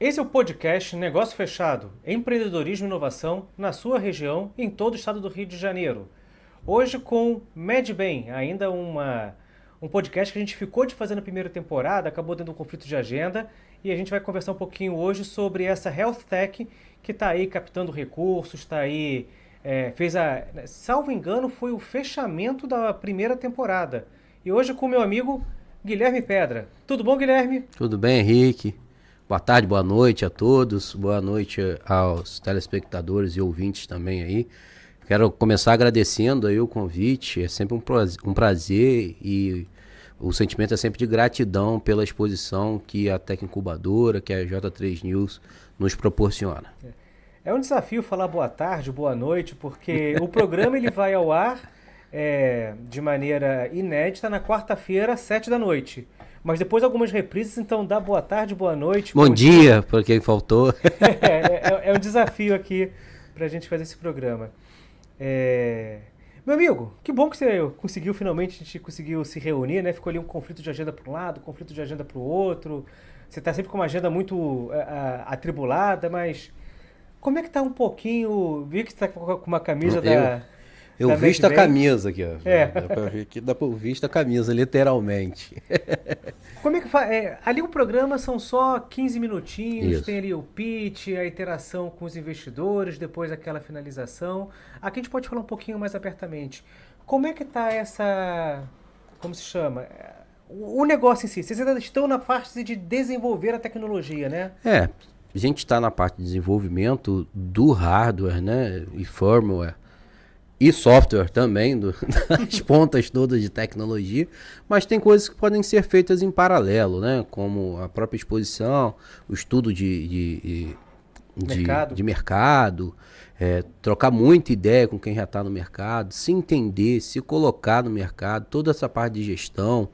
Esse é o podcast Negócio Fechado, empreendedorismo e inovação na sua região e em todo o estado do Rio de Janeiro. Hoje com MedBem, ainda um podcast que a gente ficou de fazer na primeira temporada, acabou tendo um conflito de agenda e a gente vai conversar um pouquinho hoje sobre essa Health Tech que está aí captando recursos, está aí, salvo engano, foi o fechamento da primeira temporada. E hoje com meu amigo Guilherme Pedra. Tudo bom, Guilherme? Tudo bem, Henrique? Boa tarde, boa noite a todos. Boa noite aos telespectadores e ouvintes também aí. Quero começar agradecendo aí o convite. É sempre um prazer e o sentimento é sempre de gratidão pela exposição que a Tec Incubadora, que a J3 News nos proporciona. É um desafio falar boa tarde, boa noite, porque o programa ele vai ao ar de maneira inédita na quarta-feira, às 7 da noite. Mas depois algumas reprises, então dá boa tarde, boa noite. Bom dia para quem faltou. É um desafio aqui para a gente fazer esse programa. Meu amigo, que bom que você conseguiu finalmente, a gente conseguiu se reunir, né? Ficou ali um conflito de agenda para um lado, conflito de agenda para o outro. Você está sempre com uma agenda muito atribulada, mas como é que tá um pouquinho? Vi que você está com uma camisa Eu da visto a MedBem. camisa aqui, ó. Dá pra ver que dá pra visto a camisa, literalmente. Como é que faz? Ali o programa são só 15 minutinhos, Isso. tem ali o pitch, a interação com os investidores, depois aquela finalização. Aqui a gente pode falar um pouquinho mais abertamente. Como é que tá como se chama? O negócio em si. Vocês ainda estão na parte de desenvolver a tecnologia, né? A gente está na parte de desenvolvimento do hardware, né? E firmware. E software também, das pontas todas de tecnologia, mas tem coisas que podem ser feitas em paralelo, né? Como a própria exposição, o estudo Mercado. de mercado, trocar muita ideia com quem já está no mercado, se entender, se colocar no mercado, toda essa parte de gestão,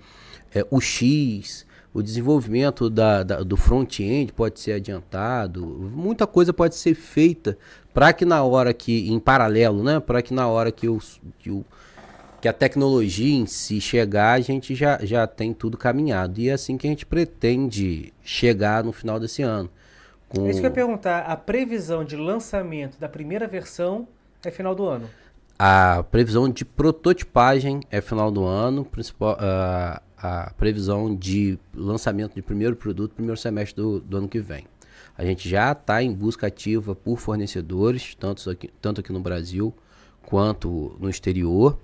o X, o desenvolvimento do front-end pode ser adiantado, muita coisa pode ser feita para que na hora que, em paralelo, né, para que na hora que a tecnologia em si chegar, a gente já tem tudo caminhado. E é assim que a gente pretende chegar no final desse ano. É isso que eu ia perguntar. A previsão de lançamento da primeira versão é final do ano. A previsão de prototipagem é final do ano, a previsão de lançamento de primeiro produto, primeiro semestre do ano que vem. A gente já está em busca ativa por fornecedores, tanto aqui no Brasil quanto no exterior.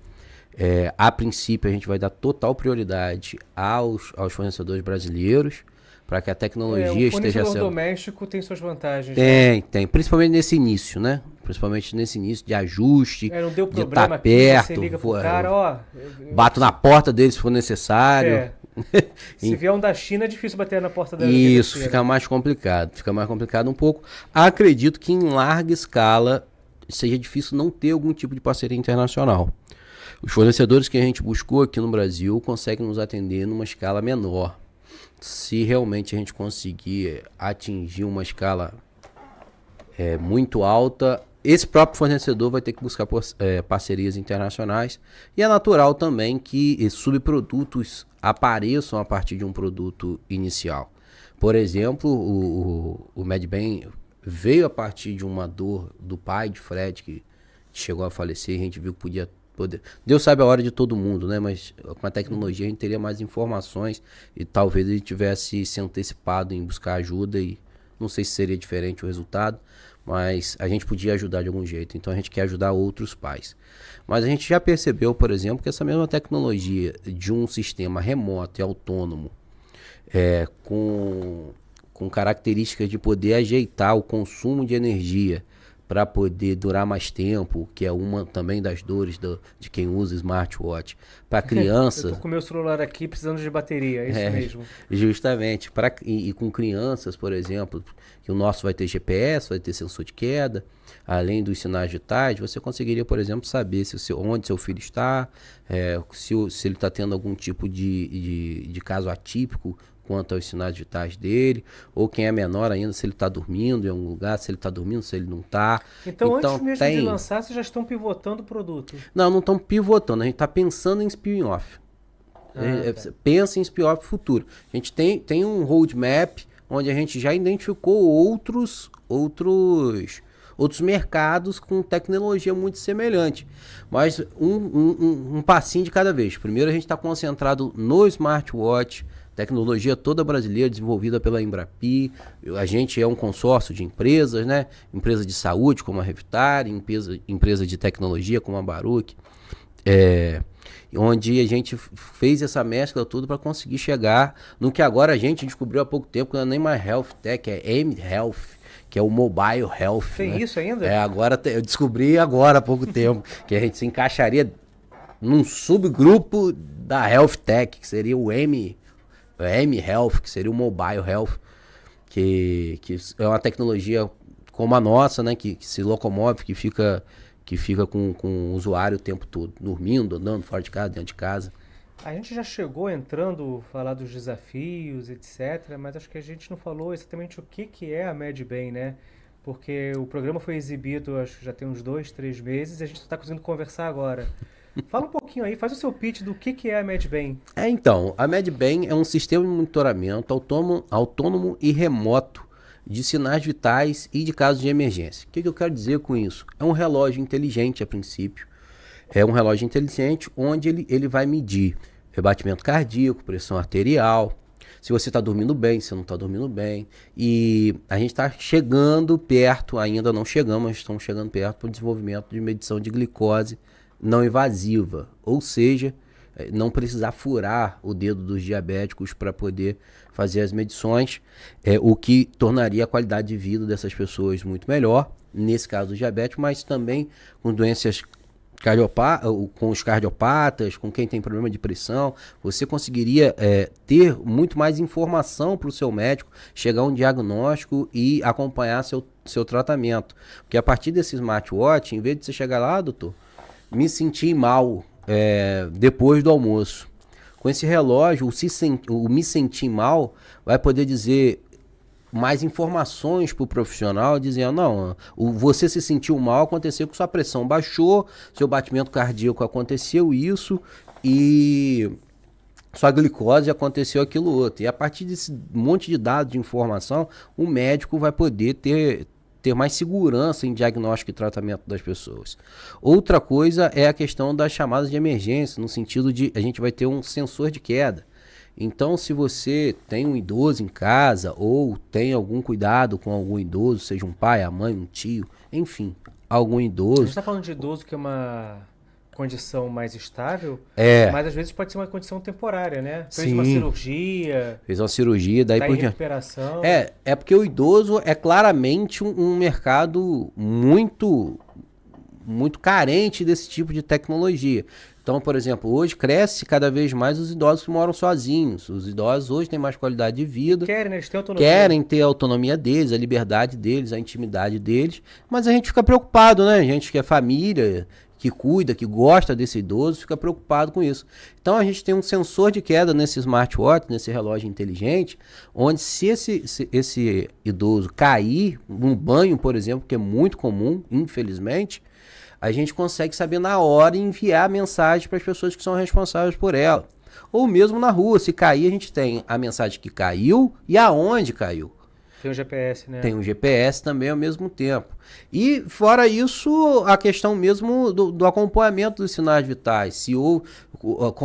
A princípio, a gente vai dar total prioridade aos fornecedores brasileiros, para que a tecnologia O esteja fornecedor sendo... doméstico tem suas vantagens, né? Tem. Principalmente nesse início, né? Principalmente nesse início de ajuste, Não deu de problema estar aqui, você perto. liga pro cara, ó... Bato na porta deles se for necessário. Se vier um da China, é difícil bater na porta da Isso, fica mais complicado. Fica mais complicado um pouco. Acredito que em larga escala seja difícil não ter algum tipo de parceria internacional. Os fornecedores que a gente buscou aqui no Brasil conseguem nos atender numa escala menor. Se realmente a gente conseguir atingir uma escala muito alta, esse próprio fornecedor vai ter que buscar parcerias internacionais. E é natural também que subprodutos apareçam a partir de um produto inicial. Por exemplo, o MedBem veio a partir de uma dor do pai de Fred, que chegou a falecer, e a gente viu que podia... Deus sabe a hora de todo mundo, né? Mas com a tecnologia a gente teria mais informações e talvez ele tivesse se antecipado em buscar ajuda e não sei se seria diferente o resultado, mas a gente podia ajudar de algum jeito. Então a gente quer ajudar outros pais. Mas a gente já percebeu, por exemplo, que essa mesma tecnologia de um sistema remoto e autônomo com características de poder ajeitar o consumo de energia para poder durar mais tempo, que é uma também das dores de quem usa smartwatch. Para crianças... Eu tô com o meu celular aqui precisando de bateria, é isso mesmo. Justamente. E com crianças, por exemplo, que o nosso vai ter GPS, vai ter sensor de queda, além dos sinais vitais, você conseguiria, por exemplo, saber onde seu filho está, se ele está tendo algum tipo de caso atípico quanto aos sinais vitais dele, ou quem é menor ainda, se ele está dormindo em algum lugar, se ele está dormindo, se ele não está. Então, antes mesmo de lançar, vocês já estão pivotando o produto? Não estão pivotando, a gente está pensando em spin-off. Pensa em spin-off futuro. A gente tem um roadmap onde a gente já identificou outros mercados com tecnologia muito semelhante. Mas um passinho de cada vez. Primeiro a gente está concentrado no smartwatch, tecnologia toda brasileira desenvolvida pela Embrapi. A gente é um consórcio de empresas, né? Empresa de saúde como a Revitar, empresa de tecnologia como a Baruch, onde a gente fez essa mescla tudo para conseguir chegar no que agora a gente descobriu há pouco tempo, que não é nem mais Health Tech, é M-Health, que é o Mobile Health. Tem, né? Isso ainda? Agora eu descobri agora há pouco tempo, que a gente se encaixaria num subgrupo da Health Tech, que seria o M-Health, que seria o Mobile Health, que é uma tecnologia como a nossa, né, que se locomove, que fica com o usuário o tempo todo, dormindo, andando, fora de casa, dentro de casa. A gente já chegou entrando, falar dos desafios, etc., mas acho que a gente não falou exatamente o que é a MedBem, né? Porque o programa foi exibido, acho que já tem uns 2, 3 meses, e a gente só está conseguindo conversar agora. Fala um pouquinho aí, faz o seu pitch do que é a MedBem. Então, a MedBem é um sistema de monitoramento autônomo e remoto de sinais vitais e de casos de emergência. O que eu quero dizer com isso? É um relógio inteligente a princípio. É um relógio inteligente onde ele vai medir batimento cardíaco, pressão arterial, se você está dormindo bem, se não está dormindo bem. E a gente está chegando perto, ainda não chegamos, mas estamos chegando perto para o desenvolvimento de medição de glicose não invasiva. Ou seja, não precisar furar o dedo dos diabéticos para poder fazer as medições, o que tornaria a qualidade de vida dessas pessoas muito melhor, nesse caso do diabético, mas também com doenças com os cardiopatas, com quem tem problema de pressão. Você conseguiria ter muito mais informação para o seu médico, chegar a um diagnóstico e acompanhar seu tratamento. Porque a partir desse smartwatch, em vez de você chegar lá, doutor, me senti mal depois do almoço. Com esse relógio, o me sentir mal vai poder dizer mais informações para o profissional, dizendo, não, você se sentiu mal, aconteceu que sua pressão baixou, seu batimento cardíaco aconteceu isso, e sua glicose aconteceu aquilo outro. E a partir desse monte de dados de informação, o médico vai poder ter mais segurança em diagnóstico e tratamento das pessoas. Outra coisa é a questão das chamadas de emergência, no sentido de a gente vai ter um sensor de queda. Então, se você tem um idoso em casa ou tem algum cuidado com algum idoso, seja um pai, a mãe, um tio, enfim, algum idoso... A gente está falando de idoso que é uma condição mais estável, mas às vezes pode ser uma condição temporária, né? Fez uma cirurgia, daí por recuperação. É porque o idoso é claramente um mercado muito carente desse tipo de tecnologia. Então, por exemplo, hoje cresce cada vez mais os idosos que moram sozinhos. Os idosos hoje têm mais qualidade de vida. Eles têm autonomia. Querem ter a autonomia deles, a liberdade deles, a intimidade deles. Mas a gente fica preocupado, né? A gente que é família, que cuida, que gosta desse idoso, fica preocupado com isso. Então, a gente tem um sensor de queda nesse smartwatch, nesse relógio inteligente, onde se esse idoso cair num banho, por exemplo, que é muito comum, infelizmente, a gente consegue saber na hora e enviar mensagem para as pessoas que são responsáveis por ela. Ou mesmo na rua, se cair, a gente tem a mensagem que caiu e aonde caiu. Tem o GPS, né? Tem o GPS também ao mesmo tempo. E, fora isso, a questão mesmo do acompanhamento dos sinais vitais.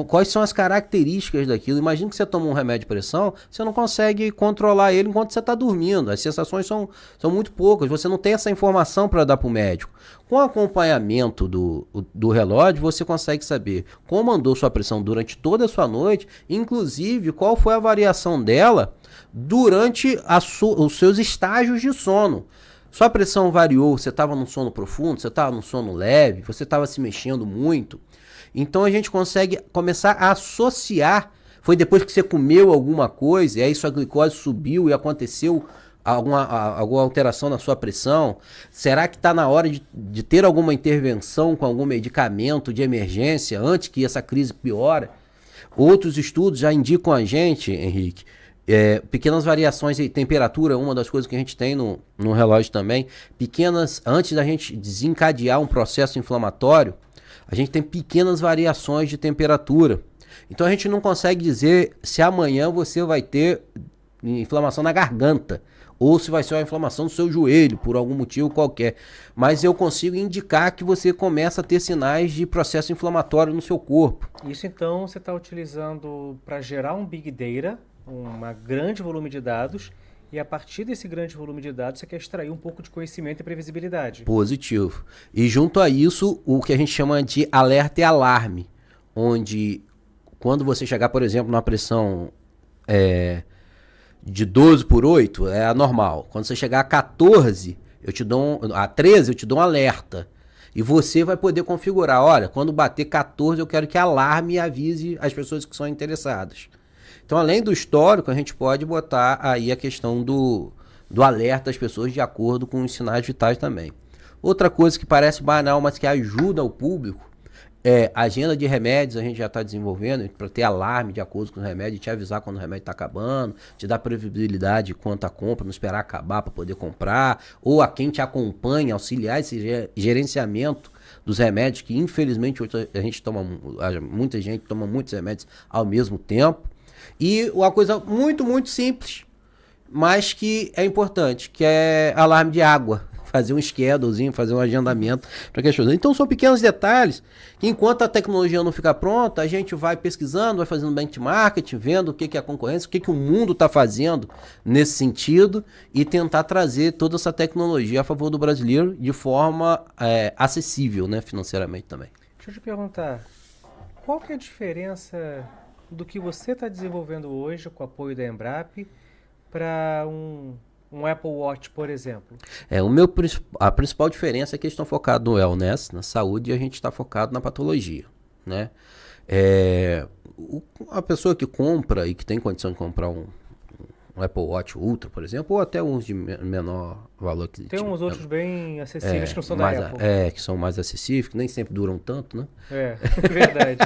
Quais são as características daquilo. Imagina que você toma um remédio de pressão, você não consegue controlar ele enquanto você está dormindo. As sensações são muito poucas. Você não tem essa informação para dar para o médico. Com o acompanhamento do relógio, você consegue saber como andou sua pressão durante toda a sua noite, inclusive qual foi a variação dela durante os seus estágios de sono. Sua pressão variou, você estava num sono profundo, você estava num sono leve, você estava se mexendo muito. Então a gente consegue começar a associar, foi depois que você comeu alguma coisa, e aí sua glicose subiu e aconteceu alguma alteração na sua pressão. Será que está na hora de ter alguma intervenção com algum medicamento de emergência antes que essa crise piore? Outros estudos já indicam a gente, Henrique, pequenas variações em temperatura, uma das coisas que a gente tem no relógio também, antes da gente desencadear um processo inflamatório, a gente tem pequenas variações de temperatura. Então a gente não consegue dizer se amanhã você vai ter inflamação na garganta, ou se vai ser uma inflamação no seu joelho, por algum motivo qualquer. Mas eu consigo indicar que você começa a ter sinais de processo inflamatório no seu corpo. Isso então você está utilizando para gerar um Big Data, um grande volume de dados, e a partir desse grande volume de dados você quer extrair um pouco de conhecimento e previsibilidade. Positivo. E junto a isso, o que a gente chama de alerta e alarme, onde quando você chegar, por exemplo, numa pressão de 12/8, é anormal. Quando você chegar a 14, a 13, eu te dou um alerta. E você vai poder configurar, olha, quando bater 14, eu quero que alarme e avise as pessoas que são interessadas. Então, além do histórico, a gente pode botar aí a questão do alerta às pessoas de acordo com os sinais vitais também. Outra coisa que parece banal, mas que ajuda o público, é a agenda de remédios. A gente já está desenvolvendo para ter alarme de acordo com o remédio, te avisar quando o remédio está acabando, te dar previsibilidade quanto a compra, não esperar acabar para poder comprar, ou a quem te acompanha, auxiliar esse gerenciamento dos remédios, que infelizmente a gente muita gente toma muitos remédios ao mesmo tempo. E uma coisa muito, muito simples, mas que é importante, que é alarme de água. Fazer um schedulezinho, fazer um agendamento para que as pessoas... Então são pequenos detalhes que, enquanto a tecnologia não ficar pronta, a gente vai pesquisando, vai fazendo benchmarking, vendo o que é a concorrência, o que o mundo está fazendo nesse sentido, e tentar trazer toda essa tecnologia a favor do brasileiro de forma acessível, né, financeiramente também. Deixa eu te perguntar, qual que é a diferença do que você está desenvolvendo hoje com o apoio da Embrapa para um Apple Watch, por exemplo? A principal diferença é que eles estão focados no wellness, na saúde, e a gente está focado na patologia, né? A pessoa que compra e que tem condição de comprar um Apple Watch Ultra, por exemplo, ou até uns de menor valor. Tem uns outros bem acessíveis que não são da Apple. Que são mais acessíveis, que nem sempre duram tanto, né? Verdade.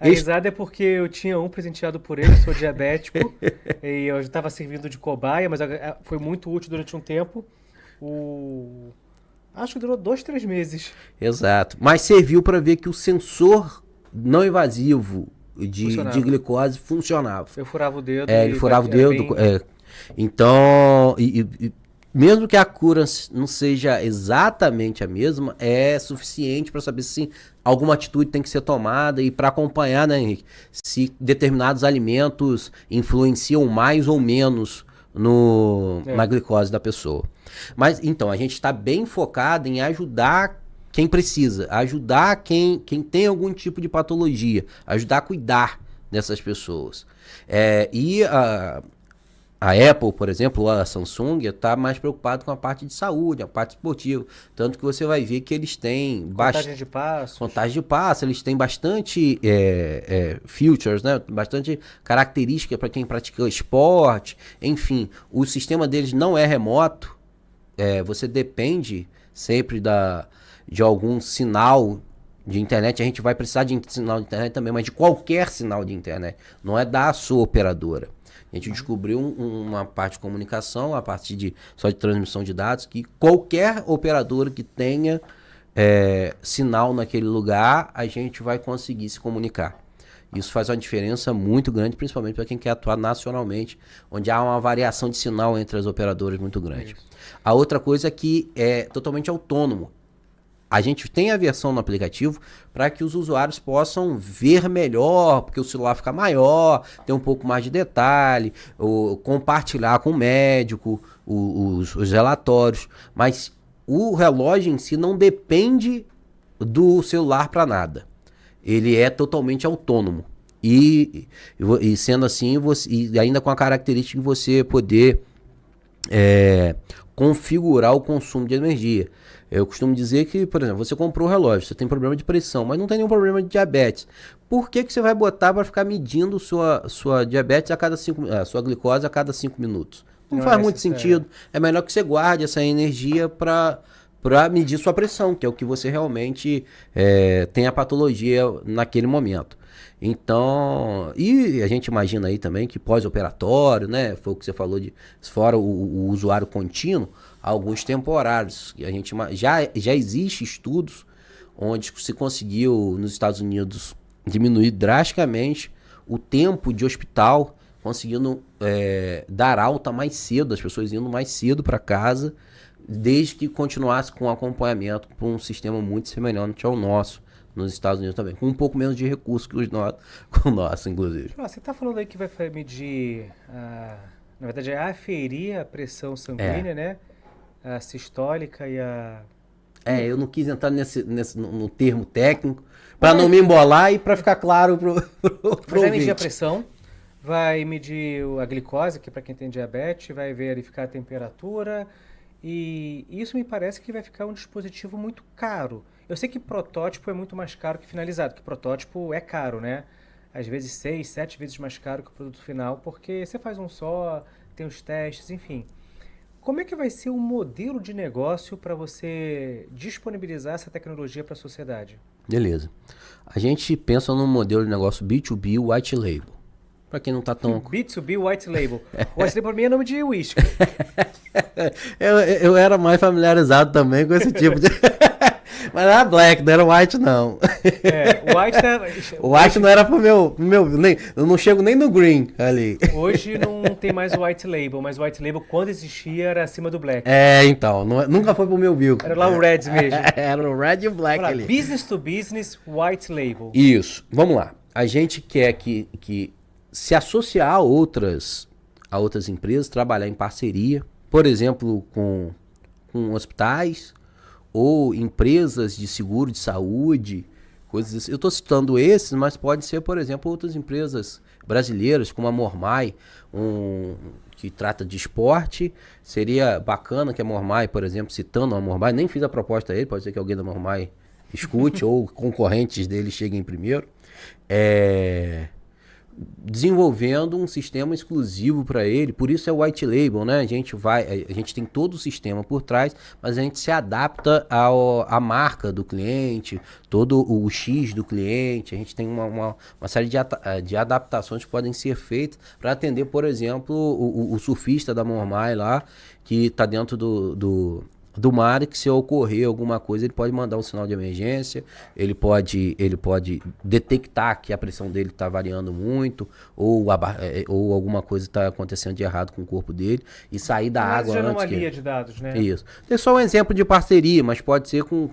A risada é porque eu tinha um presenteado por ele, sou diabético, e eu já estava servindo de cobaia, mas foi muito útil durante um tempo. Acho que durou 2, 3 meses. Exato. Mas serviu para ver que o sensor não invasivo de glicose funcionava. Eu furava o dedo. Ele furava o dedo. Então, mesmo que a cura não seja exatamente a mesma, é suficiente para saber se alguma atitude tem que ser tomada e para acompanhar, né, Henrique, se determinados alimentos influenciam mais ou menos na glicose da pessoa. Mas, então, a gente está bem focado em ajudar quem precisa, ajudar quem tem algum tipo de patologia, ajudar a cuidar dessas pessoas. A Apple, por exemplo, ou a Samsung, está mais preocupado com a parte de saúde, a parte esportiva. Tanto que você vai ver que eles têm contagem de passos. Contagem de passos, eles têm bastante features, né? Bastante característica para quem pratica esporte. Enfim, o sistema deles não é remoto. Você depende sempre de algum sinal de internet. A gente vai precisar de sinal de internet também, mas de qualquer sinal de internet. Não é da sua operadora. A gente descobriu uma parte de comunicação, a partir só de transmissão de dados, que qualquer operadora que tenha sinal naquele lugar, a gente vai conseguir se comunicar. Isso faz uma diferença muito grande, principalmente para quem quer atuar nacionalmente, onde há uma variação de sinal entre as operadoras muito grande. A outra coisa é que é totalmente autônomo. A gente tem a versão no aplicativo para que os usuários possam ver melhor, porque o celular fica maior, tem um pouco mais de detalhe, ou compartilhar com o médico os relatórios. Mas o relógio em si não depende do celular para nada. Ele é totalmente autônomo. E sendo assim, e ainda com a característica de você poder configurar o consumo de energia. Eu costumo dizer que, por exemplo, você comprou o relógio, você tem problema de pressão, mas não tem nenhum problema de diabetes. Por que você vai botar para ficar medindo sua diabetes sua glicose a cada 5 minutos? Não faz muito sentido. É melhor que você guarde essa energia para medir sua pressão, que é o que você realmente tem a patologia naquele momento. Então, e a gente imagina aí também que pós-operatório, né, foi o que você falou fora o usuário contínuo, alguns temporários. A gente já existe estudos onde se conseguiu nos Estados Unidos diminuir drasticamente o tempo de hospital conseguindo dar alta mais cedo, as pessoas indo mais cedo para casa, desde que continuasse com acompanhamento para um sistema muito semelhante ao nosso nos Estados Unidos também, com um pouco menos de recursos que o nosso, inclusive. Você está falando aí que vai medir, na verdade, aferir a pressão sanguínea, né? A sistólica e a... Eu não quis entrar no termo técnico, para não me embolar e para ficar claro pro Mas vai medir a pressão, vai medir a glicose, que para quem tem diabetes, vai verificar a temperatura, e isso me parece que vai ficar um dispositivo muito caro. Eu sei que protótipo é muito mais caro que finalizado, que protótipo é caro, né? Às vezes 6, 7 vezes mais caro que o produto final, porque você faz um só, tem os testes, enfim. Como é que vai ser o modelo de negócio para você disponibilizar essa tecnologia para a sociedade? Beleza. A gente pensa num modelo de negócio B2B White Label. Para quem não tá tão... B2B White Label. White Label para mim é nome de whisky. eu era mais familiarizado também com esse tipo de... Mas era black, não era white não. O white não era pro meu eu não chego nem no green ali. Hoje não tem mais o white label, mas o white label quando existia era acima do black. Então, nunca foi pro meu bico. Era lá o red mesmo. Era o red e o black ali. Business to business, white label. Isso, vamos lá. A gente quer que se associar a outras empresas, trabalhar em parceria, por exemplo, com hospitais, ou empresas de seguro de saúde, coisas assim. Eu estou citando esses, mas pode ser, por exemplo, outras empresas brasileiras, como a Mormai, que trata de esporte. Seria bacana que a Mormai, por exemplo, citando a Mormai, nem fiz a proposta a ele, pode ser que alguém da Mormai escute, ou concorrentes dele cheguem primeiro, desenvolvendo um sistema exclusivo para ele. Por isso é o white label, né? A gente tem todo o sistema por trás, mas a gente se adapta à marca do cliente, todo o X do cliente. A gente tem uma série de adaptações que podem ser feitas para atender, por exemplo, o surfista da Mormai lá, que está dentro do mar, e que se ocorrer alguma coisa, ele pode mandar um sinal de emergência, ele pode detectar que a pressão dele está variando muito, ou alguma coisa está acontecendo de errado com o corpo dele, e sair da água antes. Anomalia de dados, né? Isso. Tem só um exemplo de parceria, mas pode ser com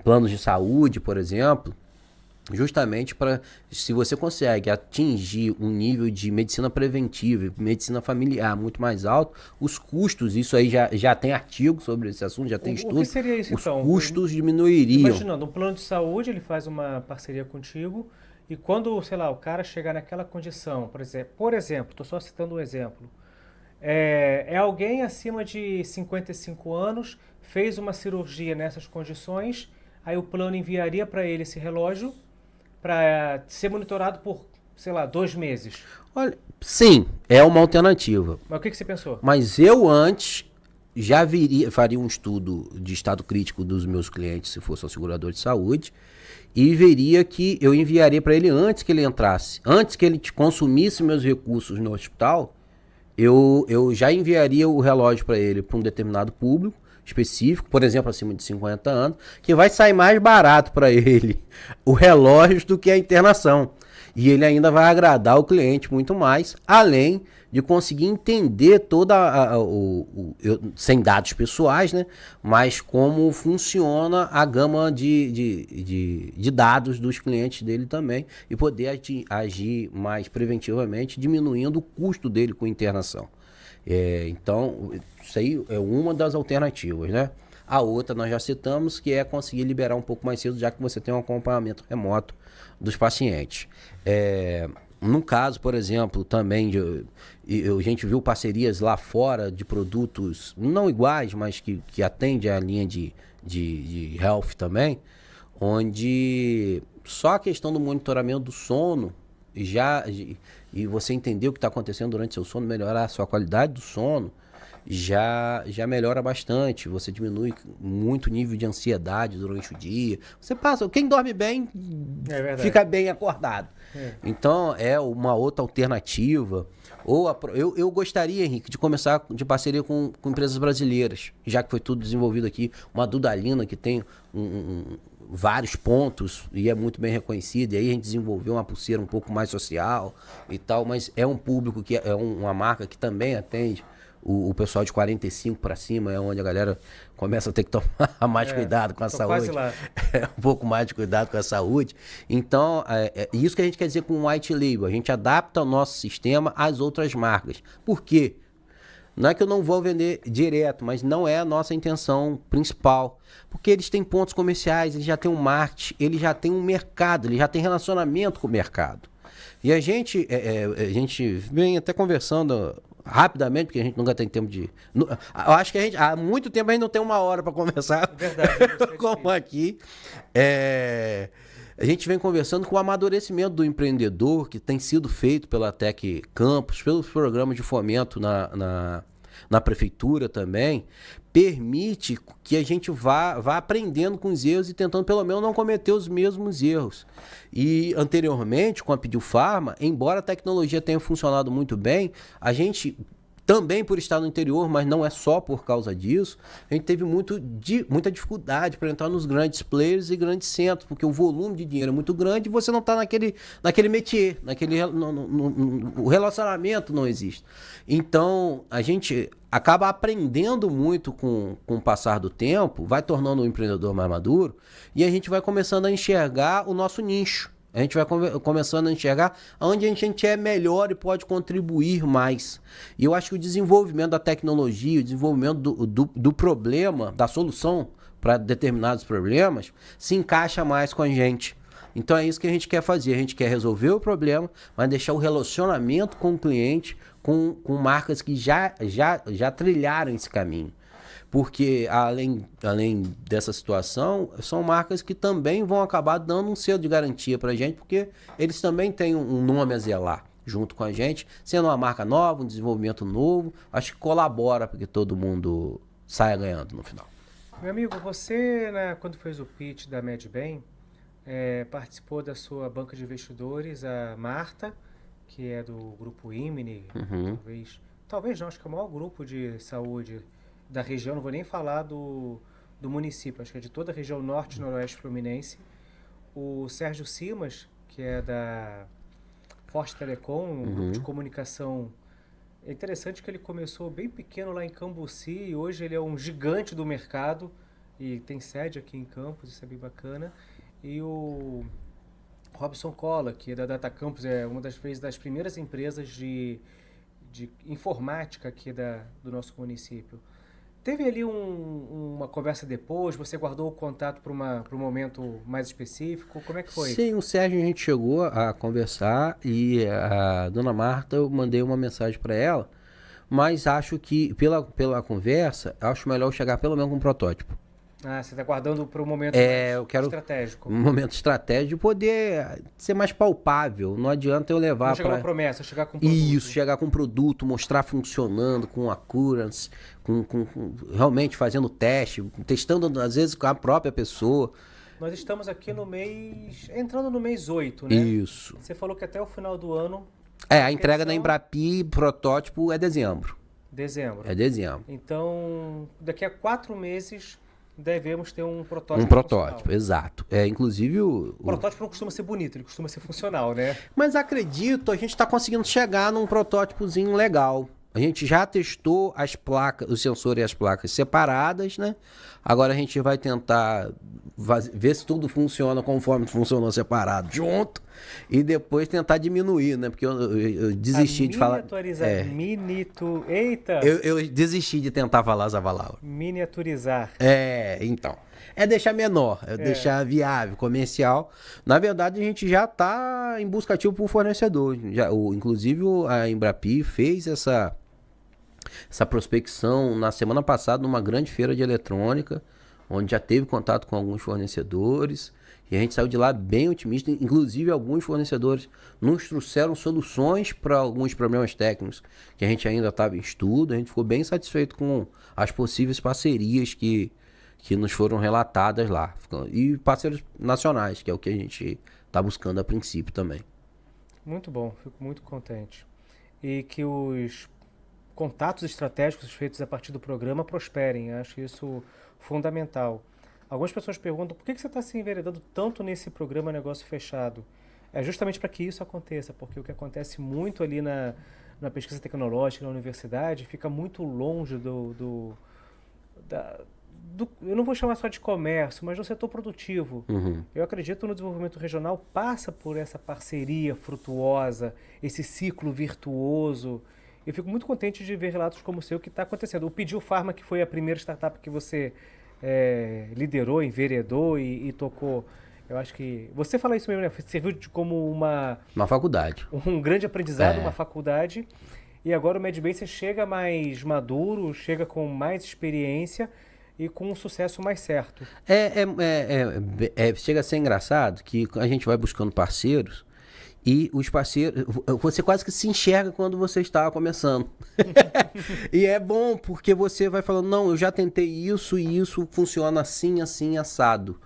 planos de saúde, por exemplo, justamente para, se você consegue atingir um nível de medicina preventiva, medicina familiar muito mais alto, os custos, isso aí já tem artigo sobre esse assunto, já tem estudo. O que seria isso, os então? Custos diminuiriam. Imaginando, um plano de saúde, ele faz uma parceria contigo, e quando, sei lá, o cara chegar naquela condição, por exemplo, estou só citando um exemplo, é alguém acima de 55 anos, fez uma cirurgia nessas condições, aí o plano enviaria para ele esse relógio, para ser monitorado por, sei lá, 2 meses. Olha, sim, é uma alternativa. Mas o que você pensou? Mas eu antes já faria um estudo de estado crítico dos meus clientes, se fosse um segurador de saúde, e veria que eu enviaria para ele antes que ele entrasse. Antes que ele consumisse meus recursos no hospital, eu já enviaria o relógio para ele para um determinado público específico, por exemplo, acima de 50 anos, que vai sair mais barato para ele o relógio do que a internação. E ele ainda vai agradar o cliente muito mais, além de conseguir entender sem dados pessoais, né? Mas como funciona a gama de dados dos clientes dele também, e poder agir mais preventivamente, diminuindo o custo dele com internação. Então, isso aí é uma das alternativas, né? A outra nós já citamos, que é conseguir liberar um pouco mais cedo, já que você tem um acompanhamento remoto dos pacientes. No caso, por exemplo, também a gente viu parcerias lá fora de produtos não iguais, mas que atendem a linha de health também, onde só a questão do monitoramento do sono e você entender o que está acontecendo durante seu sono, melhorar a sua qualidade do sono, já melhora bastante. Você diminui muito o nível de ansiedade durante o dia. Você passa, quem dorme bem fica bem acordado. Então é uma outra alternativa. Eu gostaria, Henrique, de começar de parceria com empresas brasileiras, já que foi tudo desenvolvido aqui. Uma Dudalina, que tem vários pontos e é muito bem reconhecido. E aí a gente desenvolveu uma pulseira um pouco mais social e tal, mas é um público que é uma marca que também atende o pessoal de 45 para cima, é onde a galera começa a ter que tomar mais cuidado com a saúde. Quase lá. Um pouco mais de cuidado com a saúde. Então, isso que a gente quer dizer com white label. A gente adapta o nosso sistema às outras marcas. Por quê? Não é que eu não vou vender direto, mas não é a nossa intenção principal. Porque eles têm pontos comerciais, eles já têm um marketing, eles já têm um mercado, eles já têm relacionamento com o mercado. E a gente vem até conversando rapidamente, porque a gente nunca tem tempo de... Eu acho que há muito tempo a gente não tem uma hora para conversar. Verdade. Como aqui. A gente vem conversando com o amadurecimento do empreendedor, que tem sido feito pela Tec Campus, pelos programas de fomento na prefeitura também, permite que a gente vá aprendendo com os erros e tentando pelo menos não cometer os mesmos erros. E anteriormente, com a Pediu Farma, embora a tecnologia tenha funcionado muito bem, a gente também por estar no interior, mas não é só por causa disso, a gente teve muita dificuldade para entrar nos grandes players e grandes centros, porque o volume de dinheiro é muito grande e você não está naquele métier, o relacionamento não existe. Então, a gente acaba aprendendo muito com o passar do tempo, vai tornando o empreendedor mais maduro, e a gente vai começando a enxergar o nosso nicho. A gente vai começando a enxergar onde a gente é melhor e pode contribuir mais. E eu acho que o desenvolvimento da tecnologia, o desenvolvimento do problema, da solução para determinados problemas, se encaixa mais com a gente. Então é isso que a gente quer fazer. A gente quer resolver o problema, mas deixar o relacionamento com o cliente com marcas que já trilharam esse caminho. Porque, além dessa situação, são marcas que também vão acabar dando um selo de garantia para a gente, porque eles também têm um nome a zelar junto com a gente, sendo uma marca nova, um desenvolvimento novo, acho que colabora para que todo mundo saia ganhando no final. Meu amigo, você, né, quando fez o pitch da MedBem, participou da sua banca de investidores, a Marta, que é do grupo Imine, talvez não, acho que é o maior grupo de saúde da região, não vou nem falar do município, acho que é de toda a região norte e noroeste fluminense. O Sérgio Simas, que é da Forte Telecom, um grupo de comunicação. É interessante que ele começou bem pequeno lá em Cambuci e hoje ele é um gigante do mercado e tem sede aqui em Campos, isso é bem bacana. E o Robson Colla, que é da Data Campus, é uma das primeiras empresas de informática aqui do nosso município. Teve ali uma conversa depois? Você guardou o contato para um momento mais específico? Como é que foi? Sim, o Sérgio a gente chegou a conversar e a dona Marta, eu mandei uma mensagem para ela, mas acho que pela conversa, acho melhor chegar pelo menos com um protótipo. Ah, você está guardando para um momento eu quero estratégico. Um momento estratégico de poder ser mais palpável. Não adianta eu levar não chegar pra... com promessa, chegar com produto. Isso, chegar com produto, mostrar funcionando, com accuracy, com realmente fazendo teste, testando às vezes com a própria pessoa. Nós estamos aqui entrando no mês 8, né? Isso. Você falou que até o final do ano... A entrega da Embrapi, protótipo, é dezembro. Dezembro. É dezembro. Então, daqui a 4 meses... devemos ter um protótipo. Um protótipo, exato. Inclusive o protótipo não costuma ser bonito, ele costuma ser funcional, né? Mas acredito, a gente está conseguindo chegar num protótipozinho legal. A gente já testou as placas, o sensor e as placas separadas, né? Agora a gente vai tentar ver se tudo funciona conforme funcionou separado junto e depois tentar diminuir, né? Porque eu desisti de falar. Eita! Eu desisti de tentar falar essa palavra. Miniaturizar. Então. É deixar menor, deixar viável, comercial. Na verdade, a gente já está em busca ativa por fornecedor. Inclusive, a Embrapi fez essa prospecção na semana passada numa grande feira de eletrônica, onde já teve contato com alguns fornecedores. E a gente saiu de lá bem otimista. Inclusive, alguns fornecedores nos trouxeram soluções para alguns problemas técnicos que a gente ainda estava em estudo. A gente ficou bem satisfeito com as possíveis parcerias que nos foram relatadas lá. E parceiros nacionais, que é o que a gente está buscando a princípio também. Muito bom, fico muito contente. E que os contatos estratégicos feitos a partir do programa prosperem. Acho isso fundamental. Algumas pessoas perguntam por que você está se enveredando tanto nesse programa Negócio Fechado? É justamente para que isso aconteça, porque o que acontece muito ali na pesquisa tecnológica, na universidade, fica muito longe da- eu não vou chamar só de comércio, mas do setor produtivo. Uhum. Eu acredito no desenvolvimento regional passa por essa parceria frutuosa, esse ciclo virtuoso. Eu fico muito contente de ver relatos como o seu que está acontecendo. O Pediu Farma, que foi a primeira startup que você liderou, enveredou e tocou. Eu acho que você fala isso mesmo, né? Serviu como Uma faculdade. um grande aprendizado, uma É. faculdade. E agora o MedBay você chega mais maduro, chega com mais experiência e com um sucesso mais certo. Chega a ser engraçado que a gente vai buscando parceiros e os parceiros, você quase que se enxerga quando você está começando. E é bom porque você vai falando, não, eu já tentei isso e isso funciona assim, assim, assado.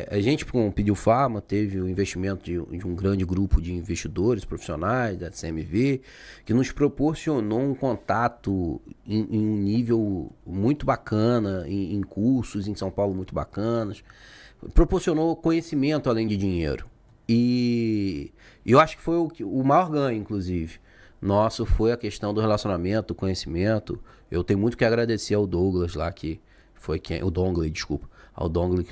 A gente, com o Pediu Farma, teve o investimento de um grande grupo de investidores profissionais da CMV, que nos proporcionou um contato em um nível muito bacana, em cursos em São Paulo muito bacanas, proporcionou conhecimento além de dinheiro. E eu acho que foi o maior ganho, inclusive. Nosso foi a questão do relacionamento, do conhecimento. Eu tenho muito que agradecer ao Douglas lá, que foi quem. O Dongley, desculpa. Ao Dongley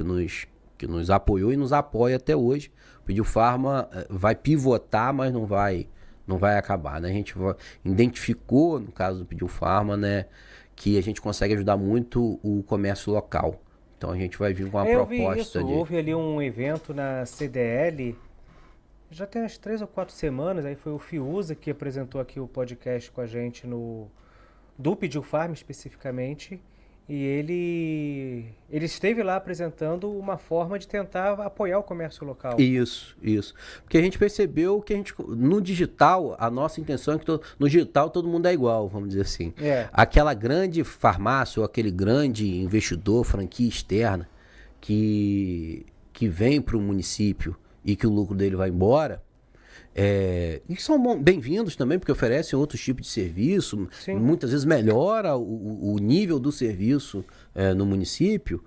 que nos apoiou e nos apoia até hoje. O Pediu Farma vai pivotar, mas não vai acabar, né? A gente identificou, no caso do Pediu Farma, né, que a gente consegue ajudar muito o comércio local. Então a gente vai vir com uma proposta de. Houve ali um evento na CDL. Já tem umas 3 ou 4 semanas, aí foi o Fiuza que apresentou aqui o podcast com a gente do Pediu Farm especificamente, e ele esteve lá apresentando uma forma de tentar apoiar o comércio local. Isso. Porque a gente percebeu que no digital, a nossa intenção é que no digital todo mundo é igual, vamos dizer assim. Aquela grande farmácia ou aquele grande investidor, franquia externa, que vem para o município e que o lucro dele vai embora, e são bem-vindos também, porque oferecem outros tipos de serviço, muitas vezes melhora o nível do serviço no município,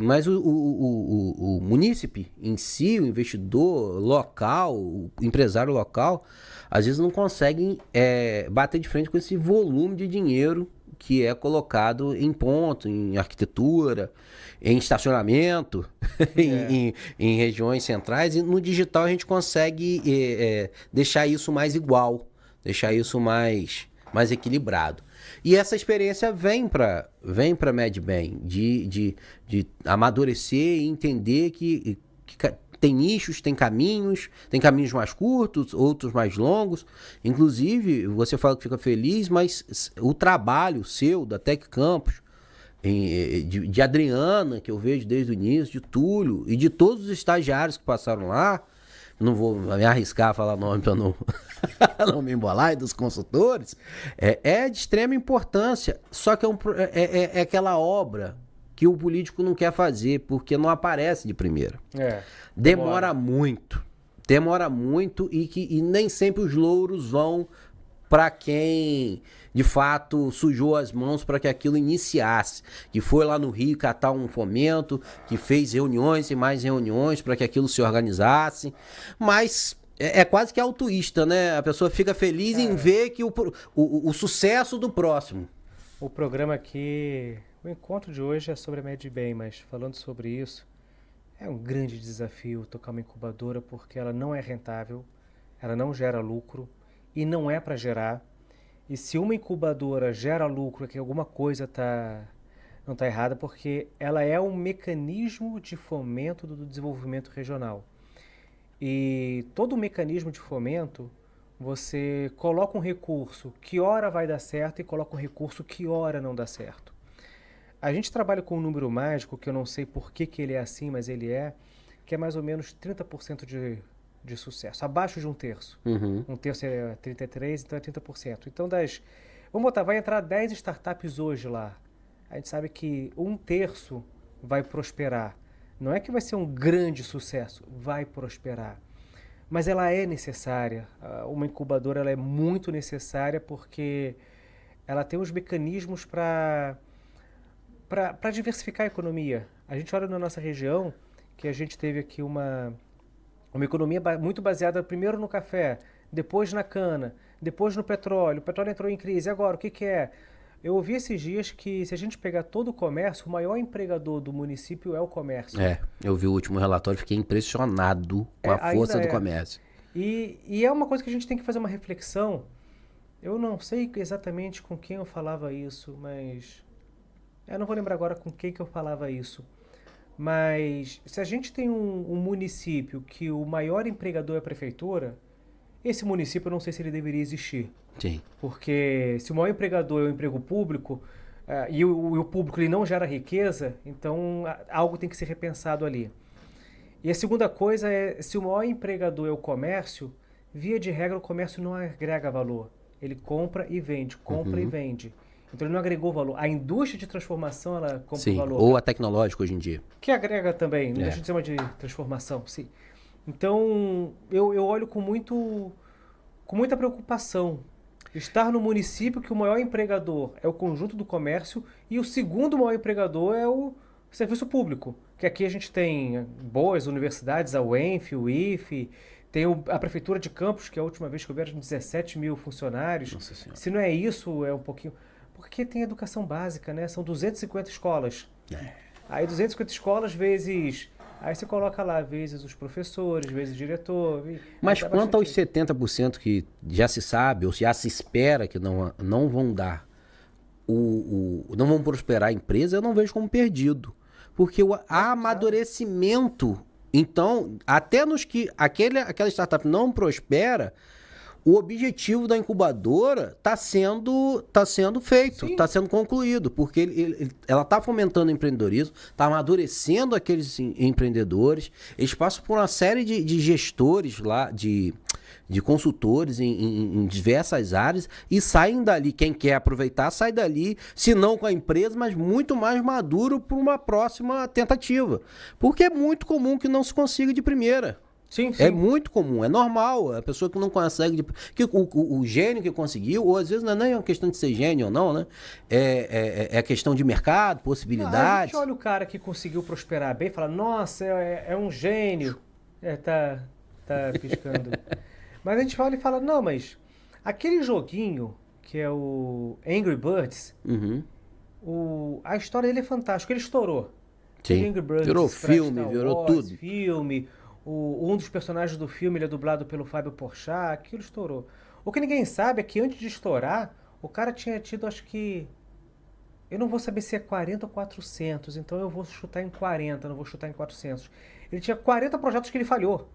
mas o munícipe em si, o investidor local, o empresário local, às vezes não conseguem bater de frente com esse volume de dinheiro que é colocado em ponto, em arquitetura, em estacionamento, em regiões centrais, e no digital a gente consegue deixar isso mais igual, deixar isso mais equilibrado. E essa experiência vem para MedBay, de amadurecer e entender que tem nichos, tem caminhos mais curtos, outros mais longos. Inclusive, você fala que fica feliz, mas o trabalho seu, da Tec Campus, de Adriana, que eu vejo desde o início, de Túlio e de todos os estagiários que passaram lá, não vou me arriscar a falar nome para não, não me embolar, e dos consultores, é de extrema importância, só que é aquela obra que o político não quer fazer, porque não aparece de primeira. Demora muito e nem sempre os louros vão para quem de fato sujou as mãos para que aquilo iniciasse, que foi lá no Rio catar um fomento, que fez reuniões e mais reuniões para que aquilo se organizasse, mas é quase que altruísta, né? A pessoa fica feliz em ver que o sucesso do próximo. O programa aqui, o encontro de hoje é sobre a MedBay, mas falando sobre isso, é um grande desafio tocar uma incubadora porque ela não é rentável, ela não gera lucro e não é para gerar. E se uma incubadora gera lucro, é que alguma coisa não está errada, porque ela é um mecanismo de fomento do desenvolvimento regional. E todo mecanismo de fomento, você coloca um recurso que ora vai dar certo e coloca um recurso que ora não dá certo. A gente trabalha com um número mágico, que eu não sei por que ele é assim, mas ele que é mais ou menos 30% de sucesso, abaixo de um terço. Um terço é 33%, então é 30%. Então, vamos botar, vai entrar 10 startups hoje lá. A gente sabe que um terço vai prosperar. Não é que vai ser um grande sucesso, vai prosperar. Mas ela é necessária. Uma incubadora ela é muito necessária porque ela tem os mecanismos para para diversificar a economia. A gente olha na nossa região que a gente teve aqui uma economia muito baseada primeiro no café, depois na cana, depois no petróleo. O petróleo entrou em crise. E agora, o que que é? Eu ouvi esses dias que se a gente pegar todo o comércio, o maior empregador do município é o comércio. Eu vi o último relatório, fiquei impressionado com a força do comércio. E é uma coisa que a gente tem que fazer uma reflexão. Eu não sei exatamente com quem eu falava isso, mas... Eu não vou lembrar agora com quem que eu falava isso. Mas se a gente tem um município que o maior empregador é a prefeitura, esse município eu não sei se ele deveria existir. Sim. Porque se o maior empregador é o emprego público, e o público ele não gera riqueza, então algo tem que ser repensado ali. E a segunda coisa é, se o maior empregador é o comércio, via de regra o comércio não agrega valor. Ele compra e vende, compra e vende. Então ele não agregou valor. A indústria de transformação, ela compra Sim, valor. ou a tecnológica hoje em dia. Que agrega também, não deixa de ser uma de transformação, sim. Então eu olho com muita preocupação. Estar no município que o maior empregador é o conjunto do comércio e o segundo maior empregador é o serviço público. Que aqui a gente tem boas universidades, a UENF, o IFE, tem a Prefeitura de Campos, que a última vez que eu vi era de 17 mil funcionários. Nossa Senhora. Se não é isso, é um pouquinho... Porque tem educação básica, né? São 250 escolas. Aí 250 escolas vezes... Aí você coloca lá, vezes os professores, vezes o diretor... Mas quanto aos 70% que já se sabe, ou já se espera que não vão dar, não vão prosperar a empresa, eu não vejo como perdido. Porque o amadurecimento... Então, até nos que aquela startup não prospera... O objetivo da incubadora está sendo feito, está sendo concluído, porque ela está fomentando o empreendedorismo, está amadurecendo aqueles empreendedores, eles passam por uma série de gestores lá, de consultores em diversas áreas e saem dali, quem quer aproveitar, sai dali, se não com a empresa, mas muito mais maduro para uma próxima tentativa. Porque é muito comum que não se consiga de primeira. Sim, sim. É muito comum, é normal. A pessoa que não consegue... Que o gênio que conseguiu, ou às vezes não é nem uma questão de ser gênio ou não, né? É a questão de mercado, possibilidades. A gente olha o cara que conseguiu prosperar bem e fala, nossa, é um gênio. Tá piscando. Mas a gente olha e fala, não, mas aquele joguinho que é o Angry Birds, a história dele é fantástica. Ele estourou. Sim. Angry Birds, virou filme, virou tudo. Um dos personagens do filme ele é dublado pelo Fábio Porchat, aquilo estourou. O que ninguém sabe é que antes de estourar, o cara tinha tido, acho que... Eu não vou saber se é 40 ou 400, então eu vou chutar em 40, não vou chutar em 400. Ele tinha 40 projetos que ele falhou.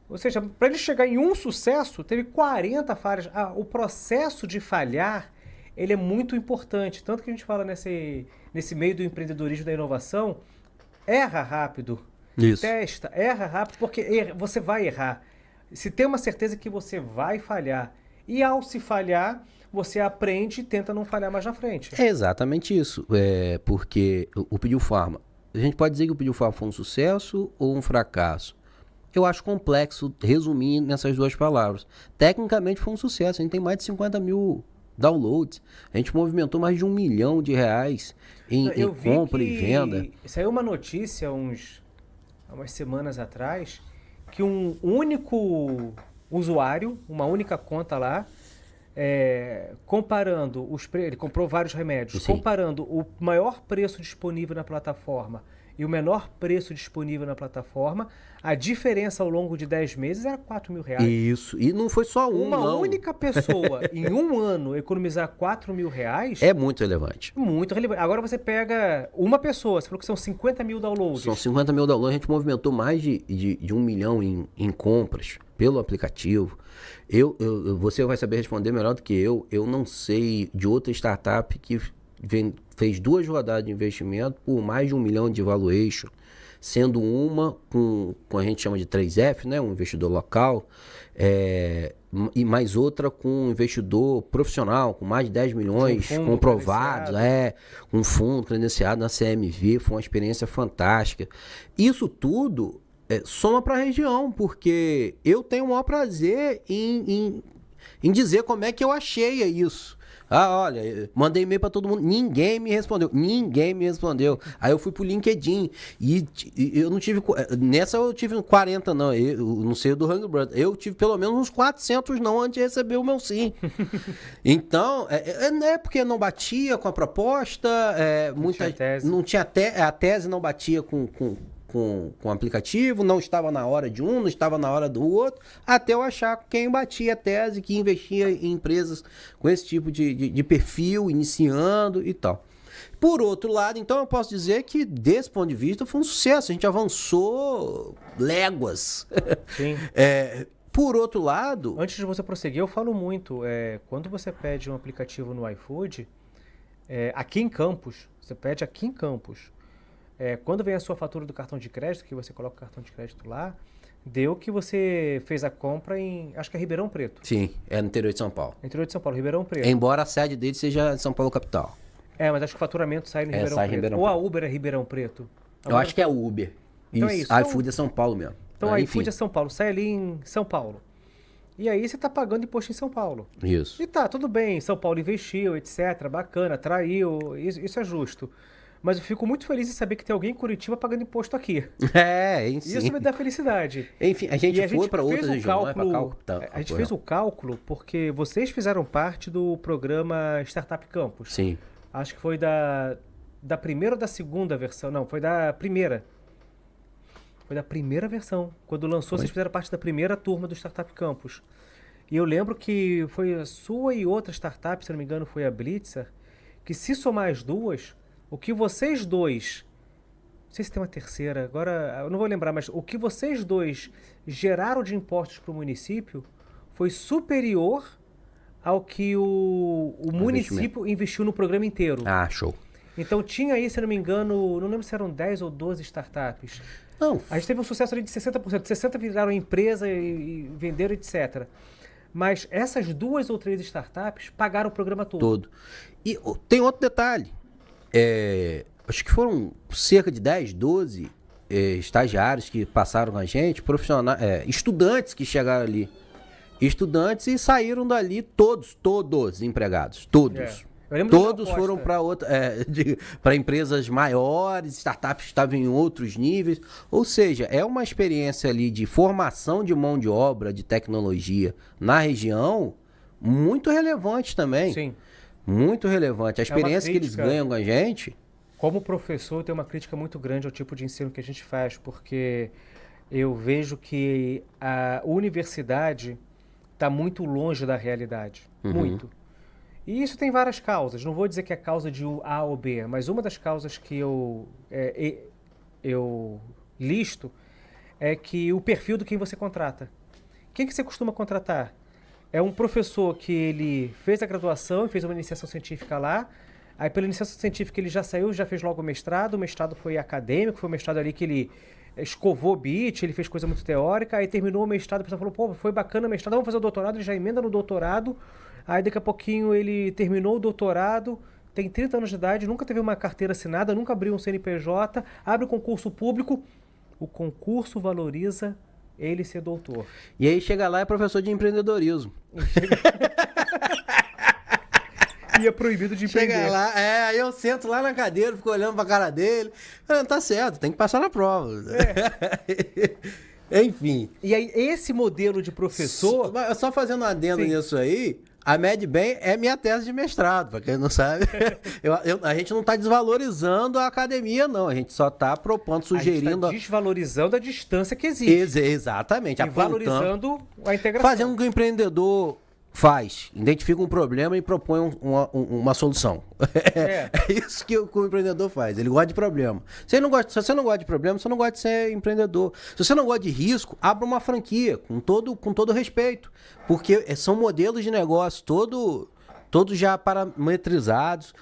Ou seja, para ele chegar em um sucesso, teve 40 falhas. O processo de falhar, ele é muito importante. Tanto que a gente fala nesse meio do empreendedorismo da inovação, erra rápido. Isso. Testa, erra rápido, porque você vai errar. Se tem uma certeza que você vai falhar. E ao se falhar, você aprende e tenta não falhar mais na frente. É exatamente isso. Porque o Pediu Farma, a gente pode dizer que o Pediu Farma foi um sucesso ou um fracasso? Eu acho complexo resumir nessas duas palavras. Tecnicamente foi um sucesso. A gente tem mais de 50 mil downloads. A gente movimentou mais de R$1 milhão em compra e venda. Saiu uma notícia há umas semanas atrás, que um único usuário, uma única conta lá, comparando ele comprou vários remédios, Sim. comparando o maior preço disponível na plataforma e o menor preço disponível na plataforma, a diferença ao longo de 10 meses era R$4.000. Isso, e não foi só Uma única pessoa, em um ano, economizar R$4.000... É muito relevante. Muito relevante. Agora você pega uma pessoa, você falou que são 50 mil downloads. São 50 mil downloads, a gente movimentou mais de R$1 milhão em compras pelo aplicativo. Você vai saber responder melhor do que eu. Eu não sei de outra startup que fez 2 rodadas de investimento por mais de R$1 milhão de valuation, sendo uma com a gente chama de 3F, né, um investidor local, e mais outra com um investidor profissional, com mais de 10 milhões comprovados, com um fundo credenciado na CMV. Foi uma experiência fantástica. Isso tudo soma para a região, porque eu tenho o maior prazer em dizer como é que eu achei isso. Olha, mandei e-mail pra todo mundo, ninguém me respondeu. Aí eu fui pro LinkedIn e eu não tive, nessa eu tive 40 não, eu não sei do Hungry Brother, eu tive pelo menos uns 400 não antes de receber o meu sim. Então, não é porque não batia com a proposta, não tinha a tese não batia com o aplicativo, não estava na hora de um, não estava na hora do outro, até eu achar quem batia a tese, que investia em empresas com esse tipo de perfil, iniciando e tal. Por outro lado, então, eu posso dizer que, desse ponto de vista, foi um sucesso. A gente avançou léguas. Sim. Por outro lado... Antes de você prosseguir, eu falo muito. Quando você pede um aplicativo no iFood, aqui em Campos, você pede aqui em Campos, quando vem a sua fatura do cartão de crédito, que você coloca o cartão de crédito lá, deu que você fez a compra em, acho que é Ribeirão Preto. Sim, é no interior de São Paulo. Interior de São Paulo, Ribeirão Preto. Embora a sede dele seja São Paulo capital. Mas acho que o faturamento sai no Ribeirão Preto. Ribeirão Ou a Preto. Uber é Ribeirão Preto. Eu acho que é o Uber. Então é isso. iFood é São Paulo mesmo. Então iFood é São Paulo, sai ali em São Paulo. E aí você está pagando imposto em São Paulo. Isso. E tá, tudo bem, São Paulo investiu, etc, bacana, atraiu, isso é justo. Mas eu fico muito feliz em saber que tem alguém em Curitiba pagando imposto aqui. Enfim. Isso me dá felicidade. Enfim, a gente foi para outras regiões. A gente fez o cálculo porque vocês fizeram parte do programa Startup Campus. Sim. Acho que foi da primeira ou da segunda versão. Não, foi da primeira. Foi da primeira versão. Quando lançou, vocês fizeram parte da primeira turma do Startup Campus. E eu lembro que foi a sua e outra startup, se não me engano, foi a Blitzer, que se somar as duas, o que vocês dois... Não sei se tem uma terceira, agora eu não vou lembrar, mas o que vocês dois geraram de impostos para o município foi superior ao que o município investiu no programa inteiro. Ah, show. Então tinha aí, se não me engano, não lembro se eram 10 ou 12 startups. Não. A gente teve um sucesso ali de 60%. 60% viraram empresa e venderam, etc. Mas essas 2 ou 3 startups pagaram o programa todo. E tem outro detalhe. Acho que foram cerca de 10, 12 estagiários que passaram com a gente, profissionais, estudantes que chegaram ali. Estudantes e saíram dali todos empregados. Todos. Todos foram para empresas maiores, startups que estavam em outros níveis. Ou seja, é uma experiência ali de formação de mão de obra, de tecnologia na região, muito relevante também. Sim. Muito relevante. A experiência que eles ganham com a gente... Como professor, eu tenho uma crítica muito grande ao tipo de ensino que a gente faz, porque eu vejo que a universidade está muito longe da realidade. Uhum. Muito. E isso tem várias causas. Não vou dizer que é causa de A ou B, mas uma das causas que eu listo é que o perfil do quem você contrata. Quem que você costuma contratar? É um professor que ele fez a graduação e fez uma iniciação científica lá. Aí pela iniciação científica ele já saiu, já fez logo o mestrado. O mestrado foi acadêmico, foi o mestrado ali que ele escovou bit, ele fez coisa muito teórica. Aí terminou o mestrado, a pessoa falou, pô, foi bacana o mestrado, vamos fazer o doutorado. Ele já emenda no doutorado. Aí daqui a pouquinho ele terminou o doutorado, tem 30 anos de idade, nunca teve uma carteira assinada, nunca abriu um CNPJ, abre um concurso público. O concurso valoriza ele ser doutor. E aí chega lá e é professor de empreendedorismo. E é proibido de empreender. Chega lá, aí eu sento lá na cadeira, fico olhando pra cara dele. Tá certo, tem que passar na prova. Enfim. E aí esse modelo de professor... Só fazendo um adendo nisso aí... A MedBem é minha tese de mestrado, para quem não sabe. A gente não está desvalorizando a academia, não. A gente só está propondo, sugerindo... A gente está desvalorizando a distância que existe. Exatamente. E valorizando a integração. Fazendo o que o empreendedor faz. Identifica um problema e propõe uma solução. É isso que o empreendedor faz. Ele gosta de problema. Se você não gosta de problema, você não gosta de ser empreendedor. Se você não gosta de risco, abra uma franquia, com todo respeito. Porque são modelos de negócio todos já parametrizados,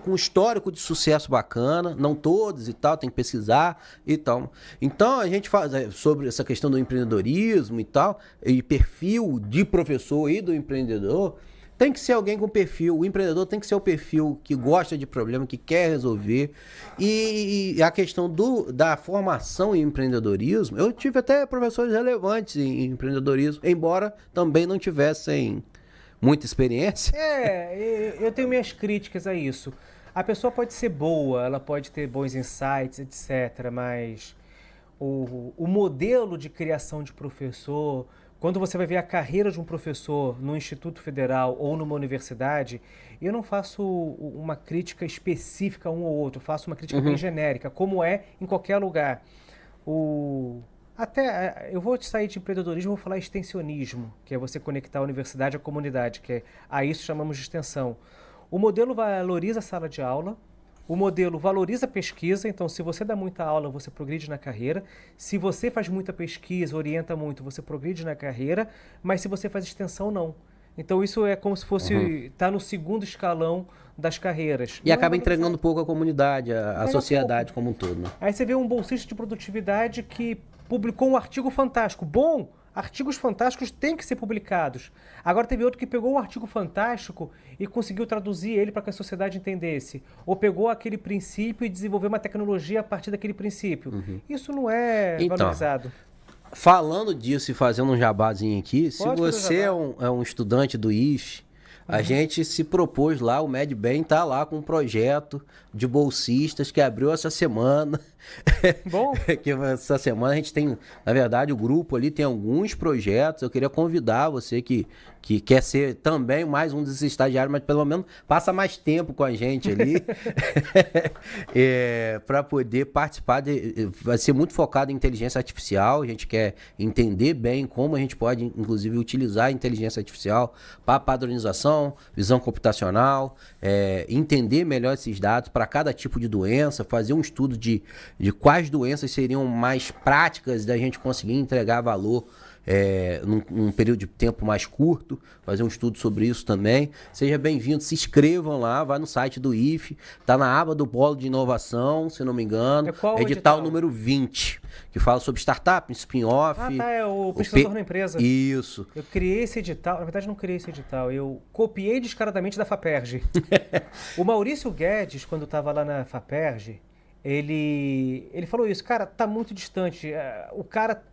com histórico de sucesso bacana, não todos e tal, tem que pesquisar e tal. Então, a gente faz sobre essa questão do empreendedorismo e tal, e perfil de professor e do empreendedor, tem que ser alguém com perfil, o empreendedor tem que ser o perfil que gosta de problema, que quer resolver. E a questão da formação em empreendedorismo, eu tive até professores relevantes em empreendedorismo, embora também não tivessem muita experiência. Eu tenho minhas críticas a isso. A pessoa pode ser boa, ela pode ter bons insights, etc., mas o modelo de criação de professor, quando você vai ver a carreira de um professor no Instituto Federal ou numa universidade, eu não faço uma crítica específica a um ou outro, eu faço uma crítica bem genérica, como é em qualquer lugar. Eu vou sair de empreendedorismo e vou falar extensionismo, que é você conectar a universidade à comunidade, a isso chamamos de extensão. O modelo valoriza a sala de aula, o modelo valoriza a pesquisa, então se você dá muita aula, você progride na carreira. Se você faz muita pesquisa, orienta muito, você progride na carreira, mas se você faz extensão, não. Então isso é como se fosse estar no segundo escalão das carreiras. E acaba entregando pouco à comunidade, à sociedade como um todo. Né? Aí você vê um bolsista de produtividade que publicou um artigo fantástico. Bom, artigos fantásticos têm que ser publicados. Agora teve outro que pegou um artigo fantástico e conseguiu traduzir ele para que a sociedade entendesse. Ou pegou aquele princípio e desenvolveu uma tecnologia a partir daquele princípio. Isso não é valorizado. Falando disso e fazendo um jabazinho aqui, se você é um estudante do IF, a gente se propôs lá, o MedBem está lá com um projeto de bolsistas que abriu essa semana. Bom. Que essa semana a gente tem, na verdade, o grupo ali tem alguns projetos. Eu queria convidar você que quer ser também mais um desses estagiários, mas pelo menos passa mais tempo com a gente ali, para poder participar. Vai ser muito focado em inteligência artificial. A gente quer entender bem como a gente pode, inclusive, utilizar a inteligência artificial para padronização, visão computacional, entender melhor esses dados para cada tipo de doença, fazer um estudo de quais doenças seriam mais práticas da gente conseguir entregar valor num período de tempo mais curto, fazer um estudo sobre isso também. Seja bem-vindo, se inscrevam lá, vai no site do IFE, tá na aba do Polo de Inovação, se não me engano, qual edital número 20, que fala sobre startup, spin-off. É o pesquisador na empresa. Isso. Eu criei esse edital, na verdade não criei esse edital, eu copiei descaradamente da FAPERJ. O Maurício Guedes, quando estava lá na FAPERJ, ele falou isso, cara, tá muito distante, o cara